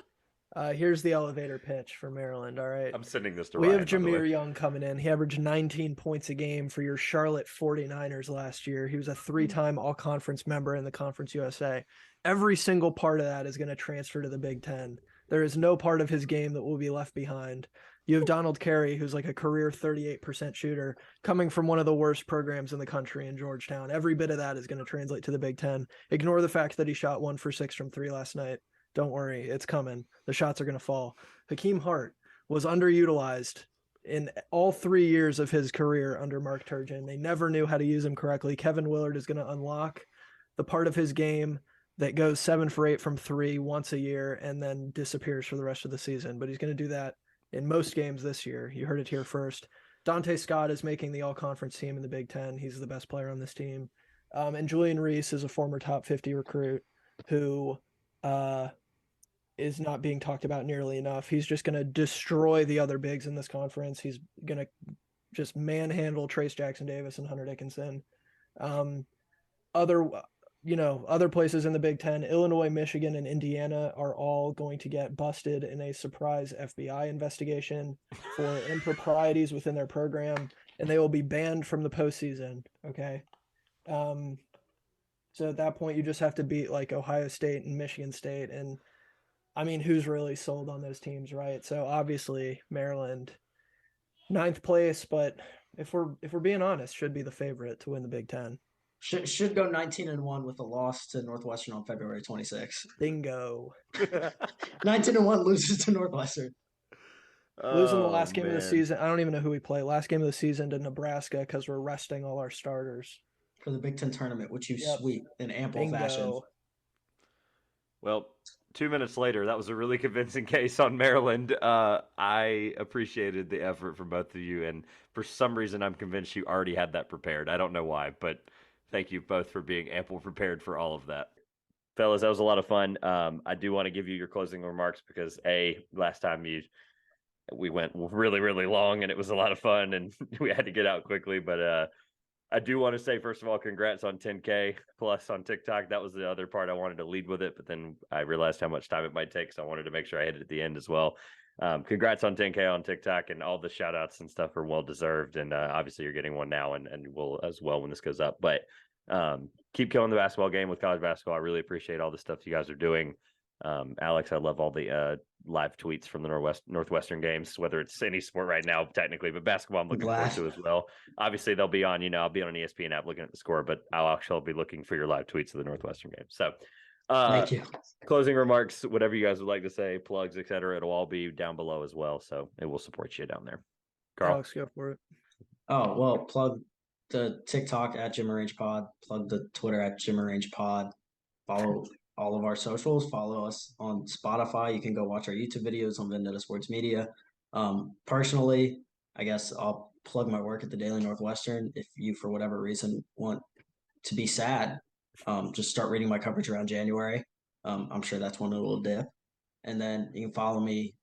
Here's the elevator pitch for Maryland. All right. I'm sending this to We Ryan, have by the way. Jameer Young coming in. He averaged 19 points a game for your Charlotte 49ers last year. He was a 3-time all-conference member in the Conference USA. Every single part of that is going to transfer to the Big Ten. There is no part of his game that will be left behind. You have Donald Carey, who's like a career 38% shooter, coming from one of the worst programs in the country in Georgetown. Every bit of that is going to translate to the Big Ten. Ignore the fact that he shot 1 for 6 from 3 last night. Don't worry, it's coming. The shots are going to fall. Hakeem Hart was underutilized in all 3 years of his career under Mark Turgeon. They never knew how to use him correctly. Kevin Willard is going to unlock the part of his game that goes 7 for 8 from 3 once a year and then disappears for the rest of the season. But he's going to do that in most games this year. You heard it here first. Dante Scott is making the all-conference team in the Big Ten. He's the best player on this team. And Julian Reese is a former top 50 recruit who is not being talked about nearly enough. He's just going to destroy the other bigs in this conference. He's going to just manhandle Trace Jackson Davis and Hunter Dickinson. Other places in the Big Ten, Illinois, Michigan, and Indiana are all going to get busted in a surprise FBI investigation for improprieties within their program, and they will be banned from the postseason. Okay. So at that point, you just have to beat like Ohio State and Michigan State. And I mean, who's really sold on those teams, right? So obviously Maryland, 9th place, but if we're being honest, should be the favorite to win the Big Ten. Should go 19-1 with a loss to Northwestern on February 26th. Bingo. 19-1 loses to Northwestern. Losing the last game of the season. I don't even know who we play. Last game of the season to Nebraska because we're resting all our starters. For the Big Ten tournament, which you sweep in ample Bingo. fashion. Well, 2 minutes later, that was a really convincing case on Maryland. I appreciated the effort from both of you, and for some reason, I'm convinced you already had that prepared. I don't know why, but thank you both for being ample prepared for all of that. Fellas, that was a lot of fun. I do want to give you your closing remarks because, last time we went really, really long, and it was a lot of fun, and we had to get out quickly, but I do want to say, first of all, congrats on 10K plus on TikTok. That was the other part. I wanted to lead with it, but then I realized how much time it might take, so I wanted to make sure I hit it at the end as well. Congrats on 10K on TikTok, and all the shout outs and stuff are well deserved. And obviously you're getting one now and will as well when this goes up. But keep killing the basketball game with college basketball. I really appreciate all the stuff you guys are doing. Alex, I love all the live tweets from the Northwestern games, whether it's any sport right now, technically, but basketball I'm looking forward to as well. Obviously, they'll be on, I'll be on an ESPN app looking at the score, but I'll actually be looking for your live tweets of the Northwestern game. So thank you. Closing remarks, whatever you guys would like to say, plugs, etc. It'll all be down below as well. So it will support you down there. Karl. Alex, go for it. Oh, well, plug the TikTok at Jim Arrange Pod, plug the Twitter at Jim Arrange Pod, follow all of our socials, follow us on Spotify. You can go watch our YouTube videos on Vendetta Sports Media. Personally, I guess I'll plug my work at the Daily Northwestern. If you, for whatever reason, want to be sad, just start reading my coverage around January. I'm sure that's when it will dip. And then you can follow me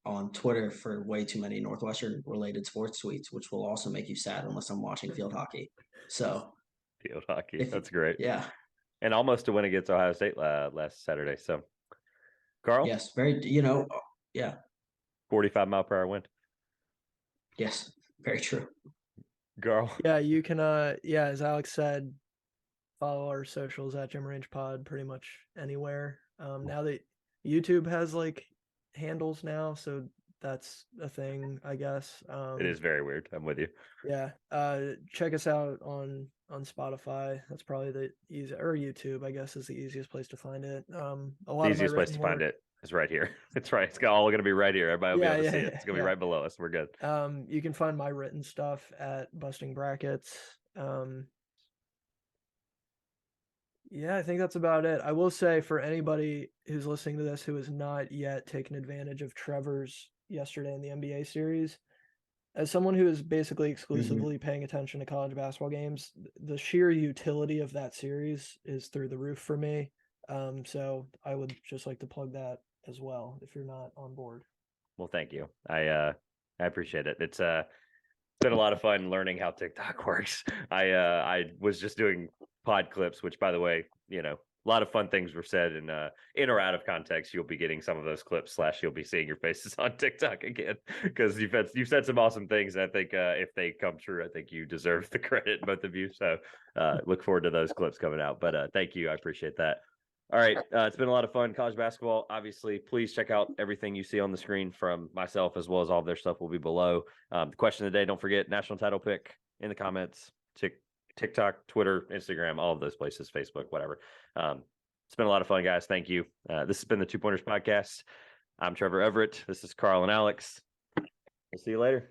on Twitter for way too many Northwestern-related sports tweets, which will also make you sad unless I'm watching field hockey. So field hockey, that's great. Yeah. And almost a win against Ohio State last Saturday. So, Karl? Yes, yeah. 45-mile-per-hour wind. Yes, very true. Karl? Yeah, you can, as Alex said, follow our socials at Gym Range Pod pretty much anywhere. Now that YouTube has like handles now, so that's a thing, I guess. It is very weird. I'm with you. Yeah. Check us out on Spotify. That's probably the easy, or YouTube, I guess, is the easiest place to find it. A lot The of my easiest place to written find work. it is right here. It's right. It's all going to be right here. Everybody will be Yeah, able to yeah, see it. yeah, It's going to be yeah. right below us. We're good. You can find my written stuff at Busting Brackets. Yeah, I think that's about it. I will say for anybody who's listening to this who has not yet taken advantage of Trevor's yesterday in the NBA series, as someone who is basically exclusively paying attention to college basketball games, the sheer utility of that series is through the roof for me. So I would just like to plug that as well if you're not on board. Well, thank you. I appreciate it. It's been a lot of fun learning how TikTok works. I was just doing pod clips, which, by the way, a lot of fun things were said, and in or out of context, you'll be getting some of those clips / you'll be seeing your faces on TikTok again, because you've said some awesome things, and I think if they come true, I think you deserve the credit, both of you. So look forward to those clips coming out. But thank you, I appreciate that. All right, it's been a lot of fun. College basketball, obviously. Please check out everything you see on the screen from myself, as well as all of their stuff will be below. The question of the day, don't forget, national title pick in the comments. TikTok, Twitter, Instagram, all of those places, Facebook, whatever. It's been a lot of fun, guys. Thank you. This has been the Two Pointers Podcast. I'm Trevor Everett. This is Karl and Alex. We'll see you later.